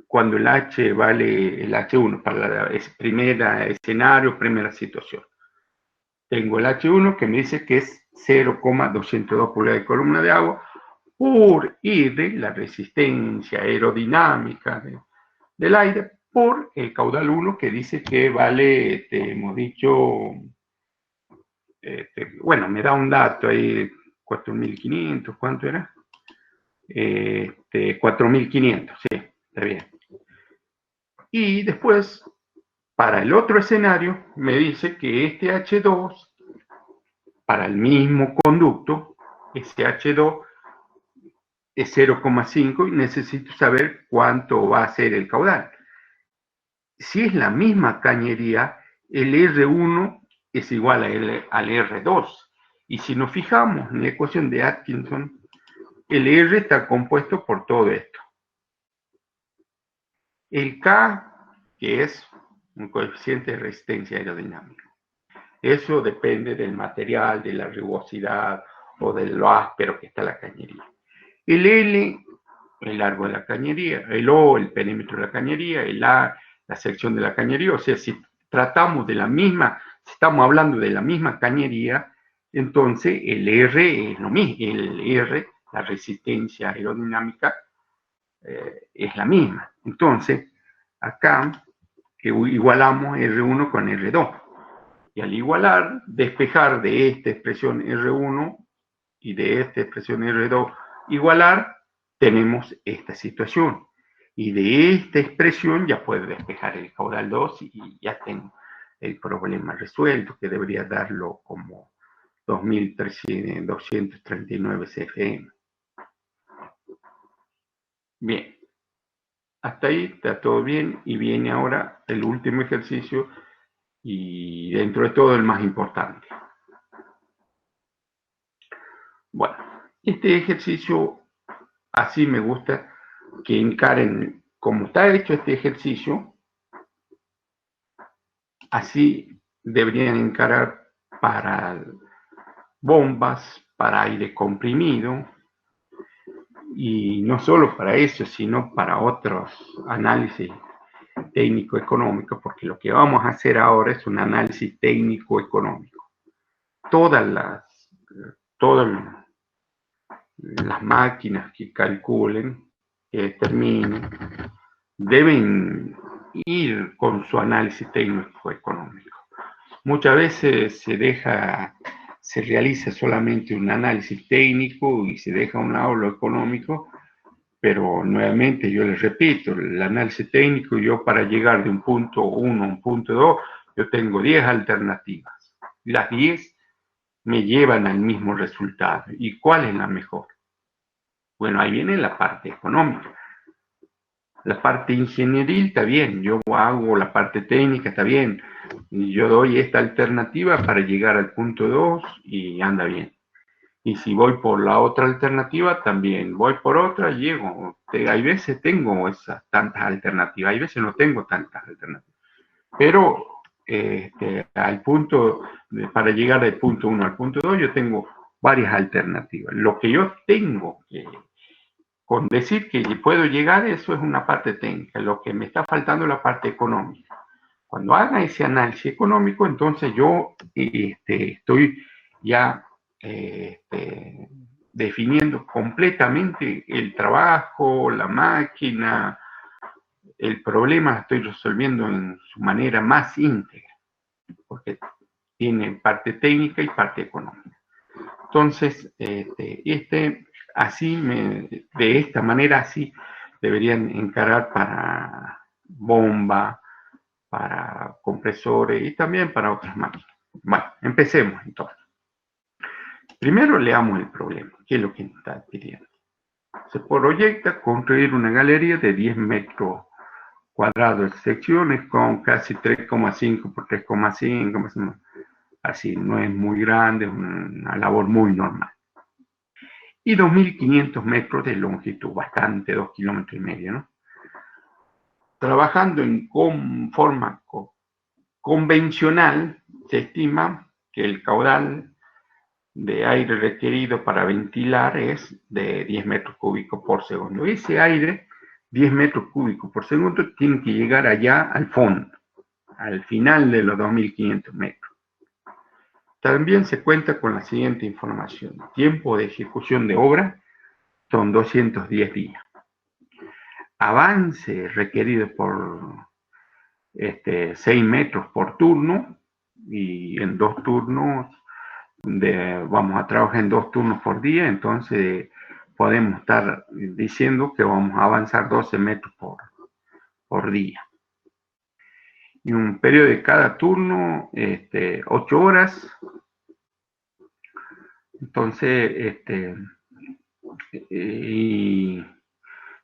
cuando el H vale el H1 para el primer escenario, primera situación. Tengo el H1 que me dice que es 0,202 pulgadas de columna de agua por R, la resistencia aerodinámica del aire, por el caudal 1 que dice que vale, hemos dicho, bueno, me da un dato ahí, 4.500, ¿cuánto era? 4.500, sí, está bien. Y después, para el otro escenario, me dice que este H2, para el mismo conducto, ese H2 es 0,5 y necesito saber cuánto va a ser el caudal. Si es la misma cañería, el R1 es igual al R2. Y si nos fijamos en la ecuación de Atkinson, el R está compuesto por todo esto. El K, que es un coeficiente de resistencia aerodinámica. Eso depende del material, de la rugosidad o de lo áspero que está la cañería. El L, el largo de la cañería. El O, el perímetro de la cañería. El A, la sección de la cañería. O sea, si tratamos de la misma, si estamos hablando de la misma cañería, entonces el R es lo mismo. El R, la resistencia aerodinámica, es la misma. Entonces, acá igualamos R1 con R2. Y al igualar, despejar de esta expresión R1 y de esta expresión R2 igualar, tenemos esta situación. Y de esta expresión ya puede despejar el caudal 2 y ya tengo el problema resuelto, que debería darlo como 2.239 CFM. Bien, hasta ahí está todo bien y viene ahora el último ejercicio y dentro de todo el más importante. Bueno, este ejercicio así me gusta que encaren como está hecho este ejercicio, así deberían encarar para bombas, para aire comprimido, y no solo para eso, sino para otros análisis técnico-económico, porque lo que vamos a hacer ahora es un análisis técnico-económico. Todas las máquinas que calculen, que determinen, deben ir con su análisis técnico-económico. Muchas veces se realiza solamente un análisis técnico y se deja a un lado lo económico, pero nuevamente yo les repito, el análisis técnico, yo para llegar de un punto 1 a un punto 2, yo tengo 10 alternativas. Las 10 me llevan al mismo resultado. ¿Y cuál es la mejor? Bueno, ahí viene la parte económica. La parte ingenieril está bien, yo hago la parte técnica, está bien. Y yo doy esta alternativa para llegar al punto 2 y anda bien. Y si voy por la otra alternativa, también voy por otra, llego. Hay veces tengo esas tantas alternativas, hay veces no tengo tantas alternativas. Pero al punto, para llegar del punto 1 al punto 2, yo tengo varias alternativas. Lo que yo tengo con decir que puedo llegar, eso es una parte técnica. Lo que me está faltando es la parte económica. Cuando haga ese análisis económico, entonces yo estoy ya definiendo completamente el trabajo, la máquina, el problema lo estoy resolviendo en su manera más íntegra, porque tiene parte técnica y parte económica. Entonces, de esta manera así deberían encarar para bomba, para compresores y también para otras máquinas. Bueno, empecemos entonces. Primero leamos el problema, ¿qué es lo que nos está pidiendo? Se proyecta construir una galería de 10 metros cuadrados de secciones con casi 3,5 por 3,5, así, no es muy grande, es una labor muy normal. Y 2.500 metros de longitud, bastante, 2,5 kilómetros, ¿no? Trabajando en forma convencional, se estima que el caudal de aire requerido para ventilar es de 10 metros cúbicos por segundo. Ese aire, 10 metros cúbicos por segundo, tiene que llegar allá al fondo, al final de los 2.500 metros. También se cuenta con la siguiente información. Tiempo de ejecución de obra son 210 días. Avance requerido por 6 metros por turno, y en 2 turnos, vamos a trabajar en 2 turnos por día, entonces podemos estar diciendo que vamos a avanzar 12 metros por día. Y un periodo de cada turno, 8 horas. Entonces, y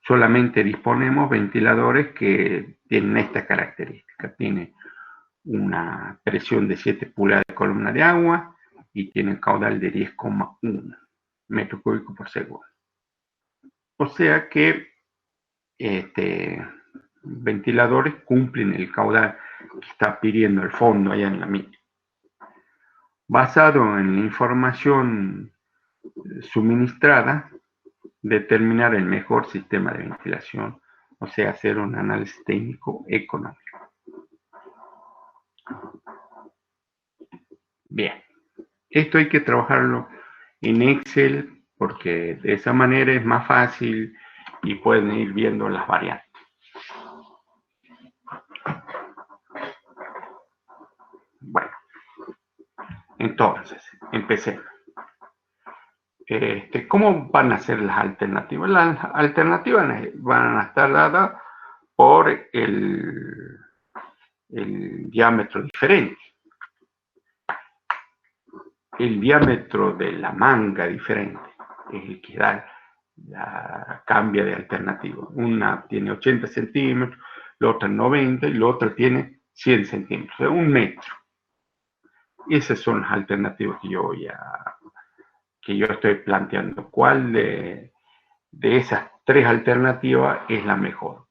solamente disponemos ventiladores que tienen esta característica. Tiene una presión de 7 pulgadas de columna de agua y tiene caudal de 10,1 metros cúbicos por segundo. O sea que ventiladores cumplen el caudal que está pidiendo el fondo allá en la mina. Basado en la información suministrada, determinar el mejor sistema de ventilación, o sea, hacer un análisis técnico económico. Bien, esto hay que trabajarlo en Excel porque de esa manera es más fácil y pueden ir viendo las variantes. Bueno, entonces, empecemos. ¿Cómo van a ser las alternativas? Las alternativas van a estar dadas por el diámetro diferente. El diámetro de la manga diferente es el que cambia de alternativa. Una tiene 80 centímetros, la otra 90 y la otra tiene 100 centímetros, o sea, 1 metro. Esas son las alternativas que yo estoy planteando. ¿Cuál de esas 3 alternativas es la mejor?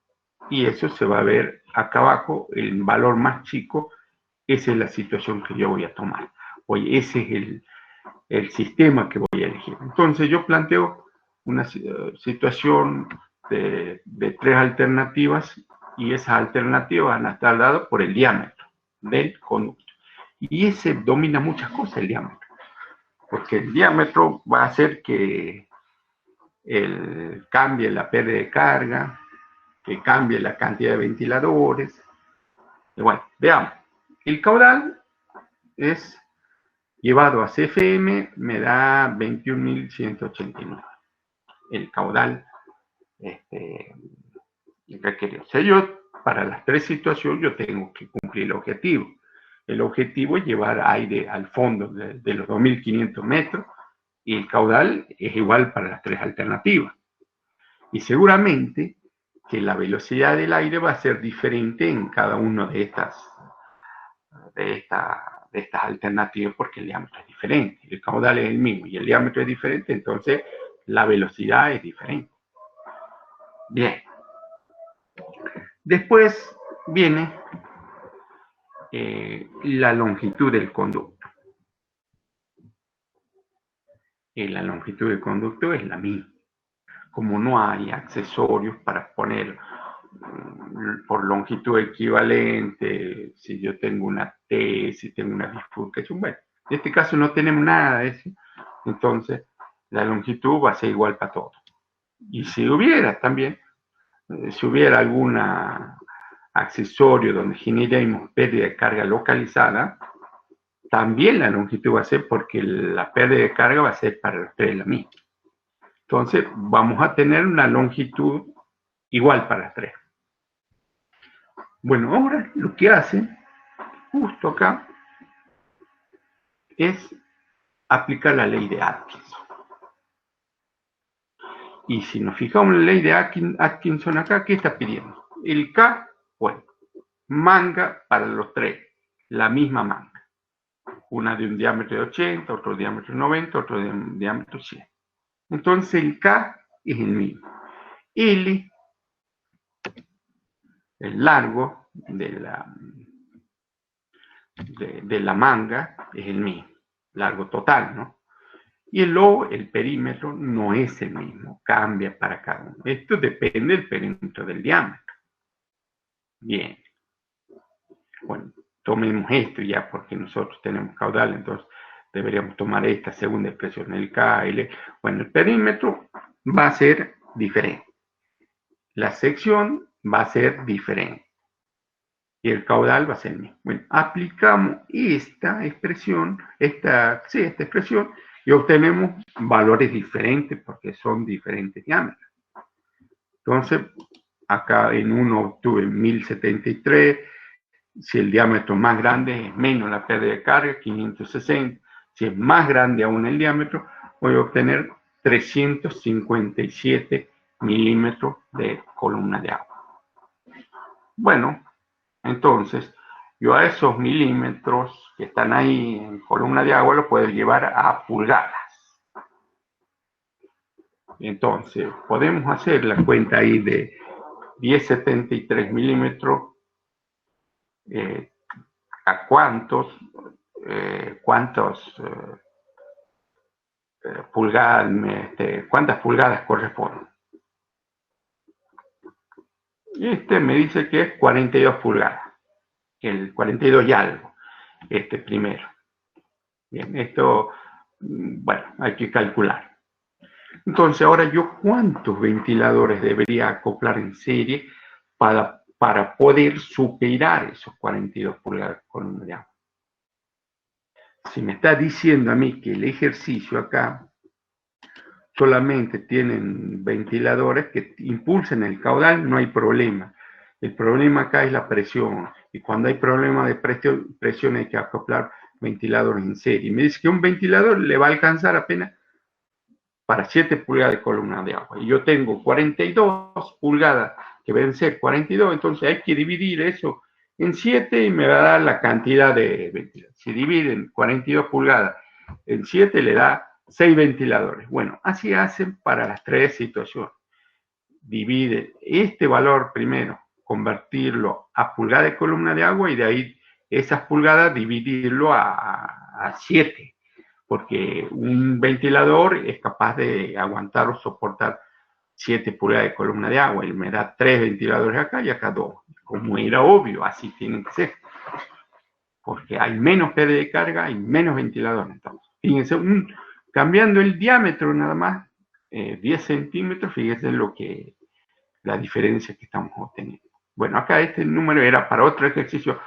Y eso se va a ver acá abajo, el valor más chico. Esa es la situación que yo voy a tomar. Oye, ese es el sistema que voy a elegir. Entonces yo planteo una situación de 3 alternativas, y esas alternativas van a estar dadas por el diámetro del conducto. Y ese domina muchas cosas, el diámetro, porque el diámetro va a hacer que cambie la pérdida de carga, que cambie la cantidad de ventiladores. Y bueno, veamos. El caudal es llevado a CFM, me da 21.189. El caudal requerido. O sea, yo, para las 3 situaciones, yo tengo que cumplir el objetivo. El objetivo es llevar aire al fondo de los 2.500 metros, y el caudal es igual para las 3 alternativas. Y seguramente que la velocidad del aire va a ser diferente en cada una de estas alternativas, porque el diámetro es diferente. El caudal es el mismo y el diámetro es diferente, entonces la velocidad es diferente. Bien. Después viene la longitud del conducto. La longitud del conducto es la misma. Como no hay accesorios para poner por longitud equivalente, si yo tengo una T, si tengo una bifurcación, bueno, en este caso no tenemos nada de eso, entonces la longitud va a ser igual para todos. Y si hubiera también, si hubiera algún accesorio donde generemos pérdida de carga localizada, también la longitud va a ser, porque la pérdida de carga va a ser para los 3 la misma. Entonces vamos a tener una longitud igual para las 3. Bueno, ahora lo que hacen, justo acá, es aplicar la ley de Atkinson. Y si nos fijamos en la ley de Atkinson acá, ¿qué está pidiendo? El K, bueno, manga para los 3, la misma manga. Una de un diámetro de 80, otro diámetro de 90, otro de un diámetro de 100. Entonces el K es el mismo. L, el largo de la manga, es el mismo. Largo total, ¿no? Y el O, el perímetro, no es el mismo. Cambia para cada uno. Esto depende del perímetro del diámetro. Bien. Bueno, tomemos esto ya, porque nosotros tenemos caudal, entonces deberíamos tomar esta segunda expresión, el K, L. Bueno, el perímetro va a ser diferente. La sección va a ser diferente. Y el caudal va a ser el mismo. Bueno, aplicamos esta expresión, esta expresión, y obtenemos valores diferentes, porque son diferentes diámetros. Entonces, acá en uno obtuve 1073. Si el diámetro más grande es menos la pérdida de carga, 560. Si es más grande aún el diámetro, voy a obtener 357 milímetros de columna de agua. Bueno, entonces yo a esos milímetros que están ahí en columna de agua lo puedo llevar a pulgadas. Entonces podemos hacer la cuenta ahí de 1073 milímetros. ¿A cuántas pulgadas corresponden? Y me dice que es 42 pulgadas, el 42 y algo, primero. Bien, esto, bueno, hay que calcular. Entonces, ahora yo, ¿cuántos ventiladores debería acoplar en serie para poder superar esos 42 pulgadas con de agua? Si me está diciendo a mí que el ejercicio acá solamente tienen ventiladores que impulsen el caudal, no hay problema. El problema acá es la presión. Y cuando hay problema de presión hay que acoplar ventiladores en serie. Me dice que un ventilador le va a alcanzar apenas para 7 pulgadas de columna de agua. Y yo tengo 42 pulgadas, que deben ser 42, entonces hay que dividir eso en 7 y me va a dar la cantidad de ventiladores. Si dividen 42 pulgadas en 7 le da 6 ventiladores. Bueno, así hacen para las 3 situaciones. Dividen este valor primero, convertirlo a pulgada de columna de agua y de ahí esas pulgadas dividirlo a 7, porque un ventilador es capaz de aguantar o soportar 7 pulgadas de columna de agua y me da 3 ventiladores acá y acá 2. Como era obvio, así tienen que ser. Porque hay menos pérdida de carga, hay menos ventiladores. Entonces, fíjense, cambiando el diámetro nada más, 10 centímetros, fíjense la diferencia que estamos obteniendo. Bueno, acá este número era para otro ejercicio,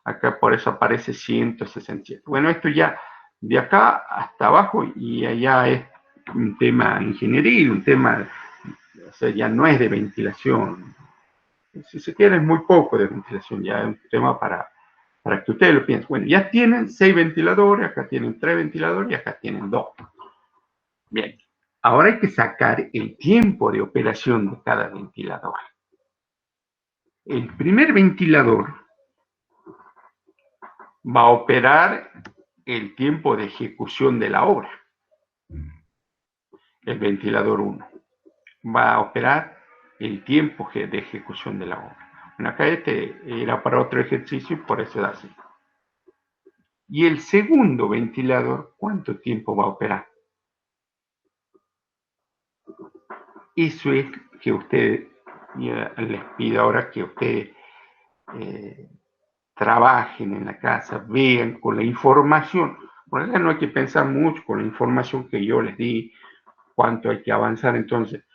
acá por eso aparece 167. Bueno, esto ya de acá hasta abajo y allá es un tema ingenieril, un tema, o sea, ya no es de ventilación. Si se quiere es muy poco de ventilación, ya es un tema para que ustedes lo piensen. Bueno, ya tienen 6 ventiladores, acá tienen 3 ventiladores y acá tienen 2. Bien, ahora hay que sacar el tiempo de operación de cada ventilador. El primer ventilador va a operar el tiempo de ejecución de la obra. El ventilador 1 va a operar el tiempo de ejecución de la obra. Bueno, acá este era para otro ejercicio y por eso da así. Y el segundo ventilador, ¿cuánto tiempo va a operar? Eso es que ustedes, les pido ahora que ustedes trabajen en la casa, vean con la información, porque acá no hay que pensar mucho con la información que yo les di, cuánto hay que avanzar. Entonces,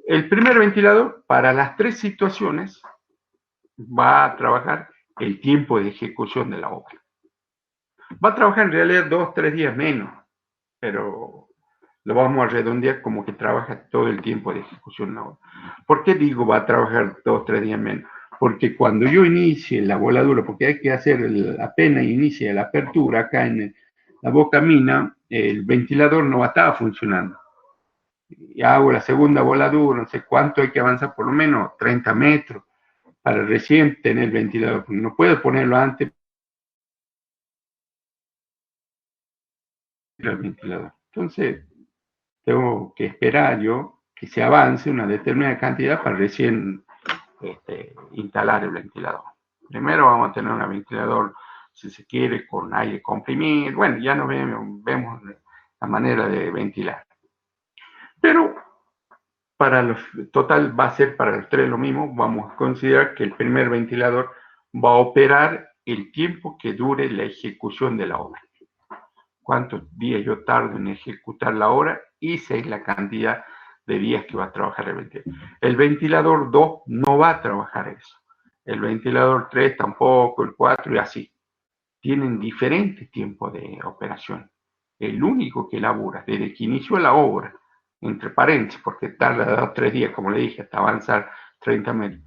el primer ventilador, para las 3 situaciones, va a trabajar el tiempo de ejecución de la obra. Va a trabajar en realidad 2 o 3 días menos, pero lo vamos a redondear como que trabaja todo el tiempo de ejecución de la obra. ¿Por qué digo va a trabajar 2 o 3 días menos? Porque cuando yo inicie la voladura, porque hay que hacer, apenas inicia la apertura acá en la boca mina, el ventilador no va a estar funcionando. Y hago la segunda voladura, no sé cuánto hay que avanzar, por lo menos 30 metros, para recién tener el ventilador, porque no puedo ponerlo antes del ventilador. Entonces, tengo que esperar yo que se avance una determinada cantidad para recién instalar el ventilador. Primero vamos a tener un ventilador, si se quiere, con aire comprimido. Bueno, ya nos vemos la manera de ventilar. Pero total va a ser para los 3 lo mismo. Vamos a considerar que el primer ventilador va a operar el tiempo que dure la ejecución de la obra. Cuántos días yo tardo en ejecutar la obra y esa es la cantidad de días que va a trabajar el ventilador. El ventilador 2 no va a trabajar eso. El ventilador 3 tampoco, el 4 y así. Tienen diferentes tiempos de operación. El único que labura desde que inició la obra, entre paréntesis, porque tarda 2 o 3 días, como le dije, hasta avanzar 30 metros.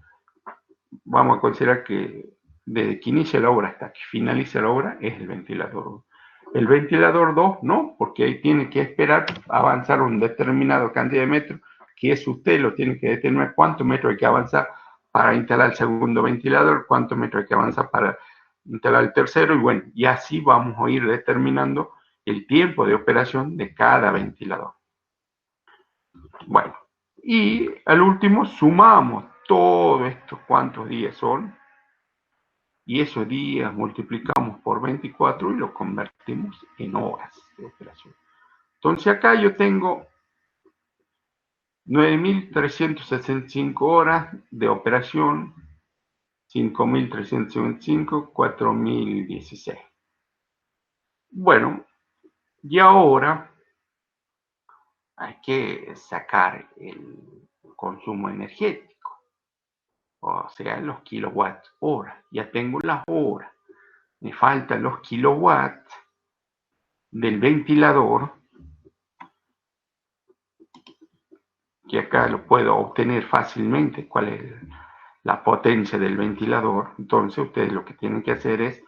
Vamos a considerar que desde que inicia la obra hasta que finalice la obra es el ventilador 1. El ventilador 2 no, porque ahí tiene que esperar avanzar un determinado cantidad de metros, que es usted, lo tiene que determinar cuántos metros hay que avanzar para instalar el segundo ventilador, cuántos metros hay que avanzar para instalar el tercero, y bueno, y así vamos a ir determinando el tiempo de operación de cada ventilador. Bueno, y al último sumamos todo esto, cuántos días son, y esos días multiplicamos por 24 y lo convertimos en horas de operación. Entonces acá yo tengo 9.365 horas de operación, 5.355, 4.016. Bueno, y ahora hay que sacar el consumo energético, o sea, los kilowatts hora. Ya tengo las horas. Me faltan los kilowatts del ventilador, que acá lo puedo obtener fácilmente. ¿Cuál es la potencia del ventilador. Entonces ustedes lo que tienen que hacer es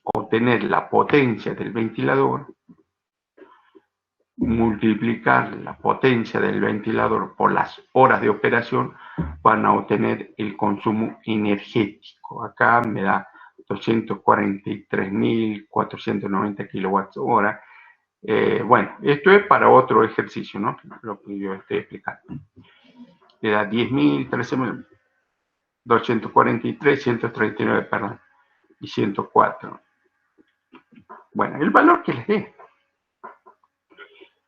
obtener la potencia del ventilador, multiplicar la potencia del ventilador por las horas de operación, van a obtener el consumo energético. Acá me da 243.490 kilowatts hora. Bueno, esto es para otro ejercicio, ¿no? Lo que yo estoy explicando. Le da 10.000, 13.000, 243, 139, perdón, y 104. Bueno, el valor que les dé.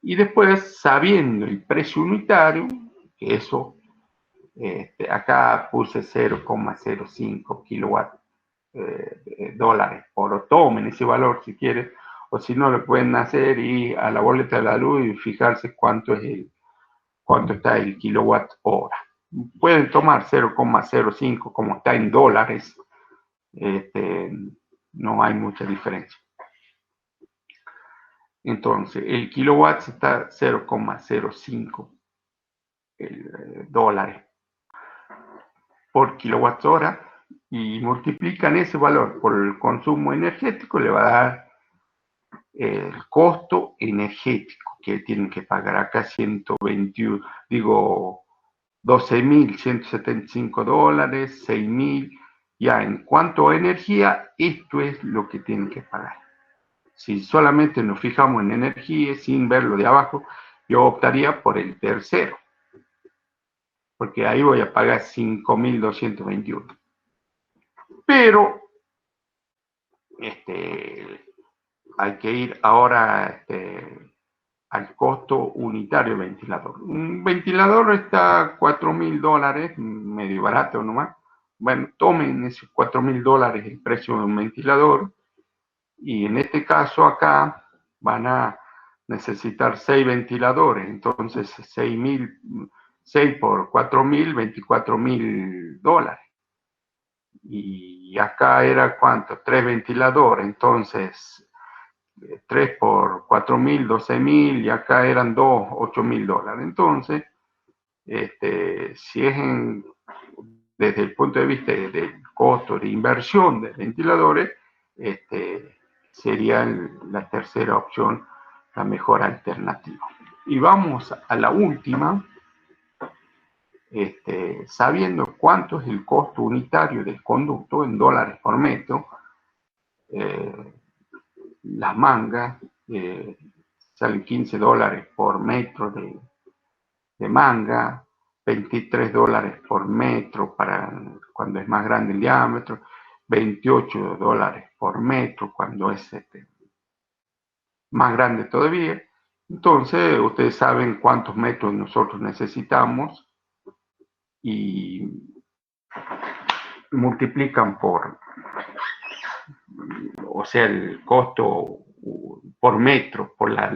Y después, sabiendo el precio unitario, que eso, acá puse 0,05 kilowatt dólares por tomen ese valor si quieren, o si no lo pueden hacer y a la boleta de la luz y fijarse cuánto está el kilowatt hora. Pueden tomar 0,05 como está en dólares, no hay mucha diferencia. Entonces, el kilowatt está 0,05 dólares por kilowatt hora y multiplican ese valor por el consumo energético, le va a dar el costo energético que tienen que pagar acá, 12.175 dólares, 6.000, ya en cuanto a energía, esto es lo que tienen que pagar. Si solamente nos fijamos en energía sin ver lo de abajo, yo optaría por el tercero, porque ahí voy a pagar 5.221. Pero hay que ir ahora al costo unitario del ventilador. Un ventilador está $4.000, medio barato nomás. Bueno, tomen esos $4.000 el precio de un ventilador. Y en este caso acá van a necesitar 6 ventiladores. Entonces 6 por 4.000, $24.000. Y acá era ¿cuánto? 3 ventiladores. Entonces 3 por 4.000, 12.000, y acá eran 2, $8.000. Entonces, si es desde el punto de vista del costo de inversión de ventiladores, sería la tercera opción, la mejor alternativa. Y vamos a la última, sabiendo cuánto es el costo unitario del conducto en dólares por metro, las mangas salen $15 por metro de manga, $23 por metro para cuando es más grande el diámetro, $28 por metro cuando es más grande todavía. Entonces, ustedes saben cuántos metros nosotros necesitamos y multiplican o sea, el costo por metro, para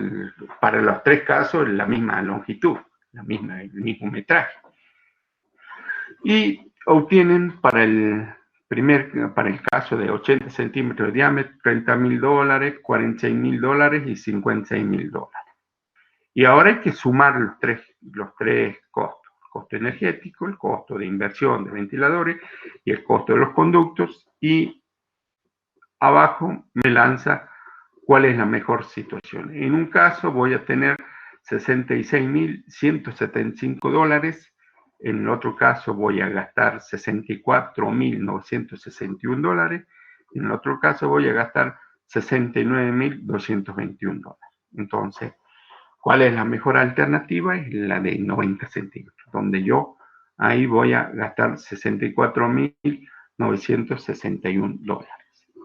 los tres casos, la misma longitud, el mismo metraje. Y obtienen para el caso de 80 centímetros de diámetro, $30.000, $46.000 y $56.000. Y ahora hay que sumar los tres costos: el costo energético, el costo de inversión de ventiladores y el costo de los conductos, y abajo me lanza cuál es la mejor situación. En un caso voy a tener $66.175, en el otro caso voy a gastar $64.961, en el otro caso voy a gastar $69.221. Entonces, ¿cuál es la mejor alternativa? Es la de 90 centímetros, donde yo ahí voy a gastar $64.961.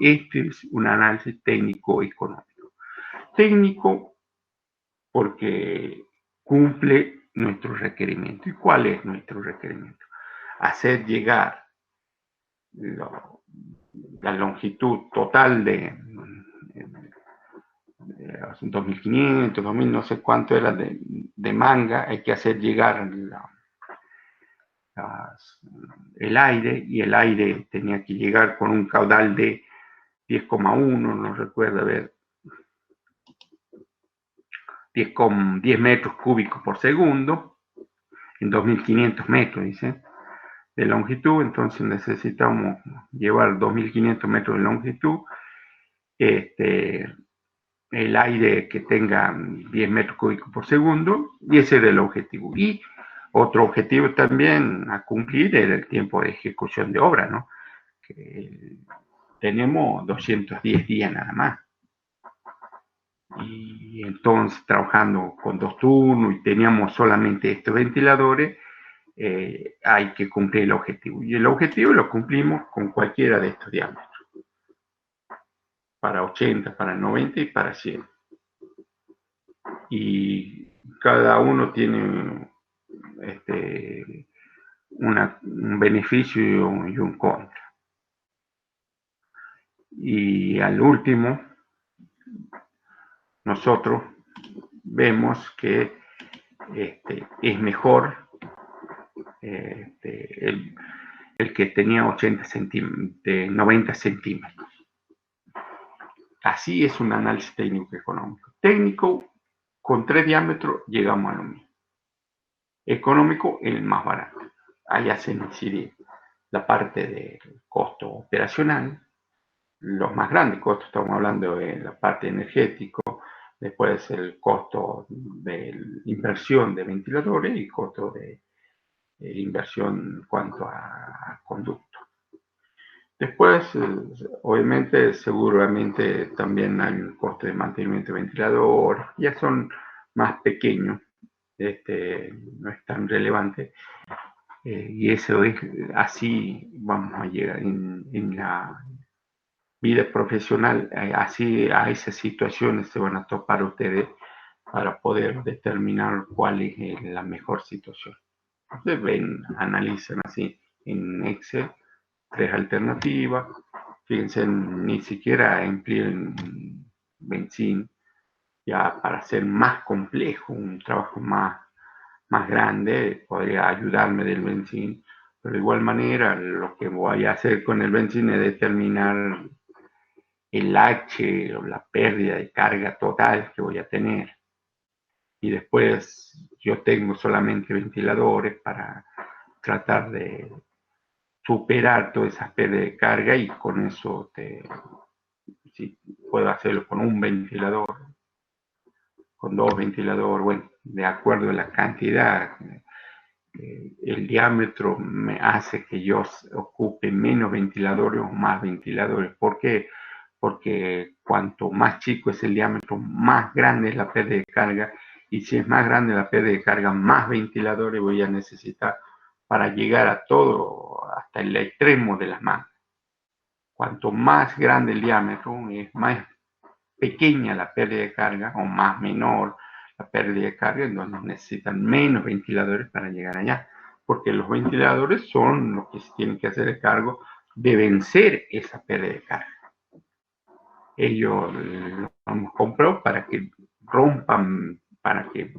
Este es un análisis técnico-económico. Técnico porque cumple nuestro requerimiento. ¿Y cuál es nuestro requerimiento? Hacer llegar la longitud total de 2.500, 2.000, no sé cuánto era de manga. Hay que hacer llegar el aire, y el aire tenía que llegar con un caudal de 10,1, no recuerdo, a ver, 10 metros cúbicos por segundo, en 2.500 metros, dice. de longitud, entonces necesitamos llevar 2500 metros de longitud, el aire que tenga 10 metros cúbicos por segundo, y ese era el objetivo. Y otro objetivo también a cumplir era el tiempo de ejecución de obra, ¿no? Que tenemos 210 días nada más. Y entonces trabajando con 2 turnos y teníamos solamente estos ventiladores, hay que cumplir el objetivo. Y el objetivo lo cumplimos con cualquiera de estos diámetros. Para 80, para 90 y para 100. Y cada uno tiene un beneficio y un contra. Y al último, nosotros vemos que es mejor el que tenía 90 centímetros. Así es un análisis técnico económico. Técnico, con 3 diámetros llegamos a lo mismo. Económico, el más barato. Ahí hacen incidir la parte del costo operacional, los más grandes costos, estamos hablando de la parte energético, después el costo de inversión de ventiladores y costo de inversión en cuanto a conducto. Después, obviamente, seguramente también hay un costo de mantenimiento de ventilador, ya son más pequeños, no es tan relevante, y eso es así, vamos a llegar en la vida profesional, así a esas situaciones se van a topar ustedes para poder determinar cuál es la mejor situación. Ustedes ven, analizan así en Excel 3 alternativas, fíjense, ni siquiera empleen Benzin, ya para hacer más complejo, un trabajo más grande, podría ayudarme del Benzin, pero de igual manera lo que voy a hacer con el Benzin es determinar el H o la pérdida de carga total que voy a tener. Y después yo tengo solamente ventiladores para tratar de superar todas esas pérdidas de carga, y con eso si puedo hacerlo con un ventilador, con 2 ventiladores, bueno, de acuerdo a la cantidad, el diámetro me hace que yo ocupe menos ventiladores o más ventiladores. ¿Por qué? Porque cuanto más chico es el diámetro, más grande es la pérdida de carga, y si es más grande la pérdida de carga, más ventiladores voy a necesitar para llegar a todo, hasta el extremo de las mangas. Cuanto más grande el diámetro, es más pequeña la pérdida de carga, o más menor la pérdida de carga, entonces necesitan menos ventiladores para llegar allá, porque los ventiladores son los que se tienen que hacer el cargo de vencer esa pérdida de carga. Ellos lo hemos comprado para que rompan, para que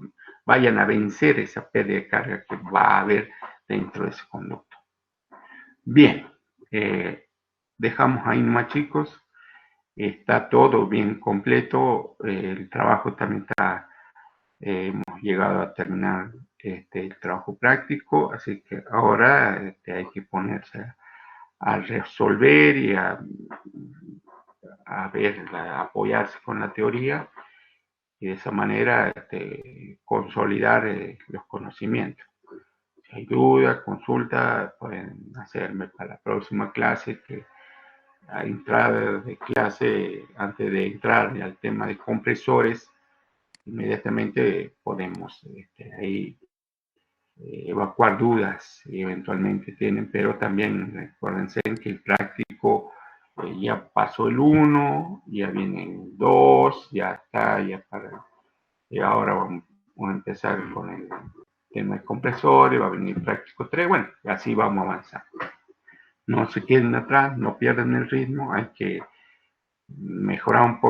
vayan a vencer esa pérdida de carga que va a haber dentro de ese conducto. Bien, dejamos ahí nomás, chicos. Está todo bien completo, el trabajo también está, hemos llegado a terminar el trabajo práctico, así que ahora hay que ponerse a resolver y a ver, a apoyarse con la teoría, y de esa manera consolidar los conocimientos. Si hay dudas, consultas, pueden hacerme para la próxima clase, que a entrada de clase, antes de entrar al tema de compresores, inmediatamente podemos ahí evacuar dudas y eventualmente tienen, pero también recuérdense que el práctico ya pasó el 1, ya viene el 2, ya está, ya para, y ahora vamos a empezar con el tema de compresores, va a venir el práctico 3, bueno, así vamos a avanzar. No se queden atrás, no pierdan el ritmo, hay que mejorar un poco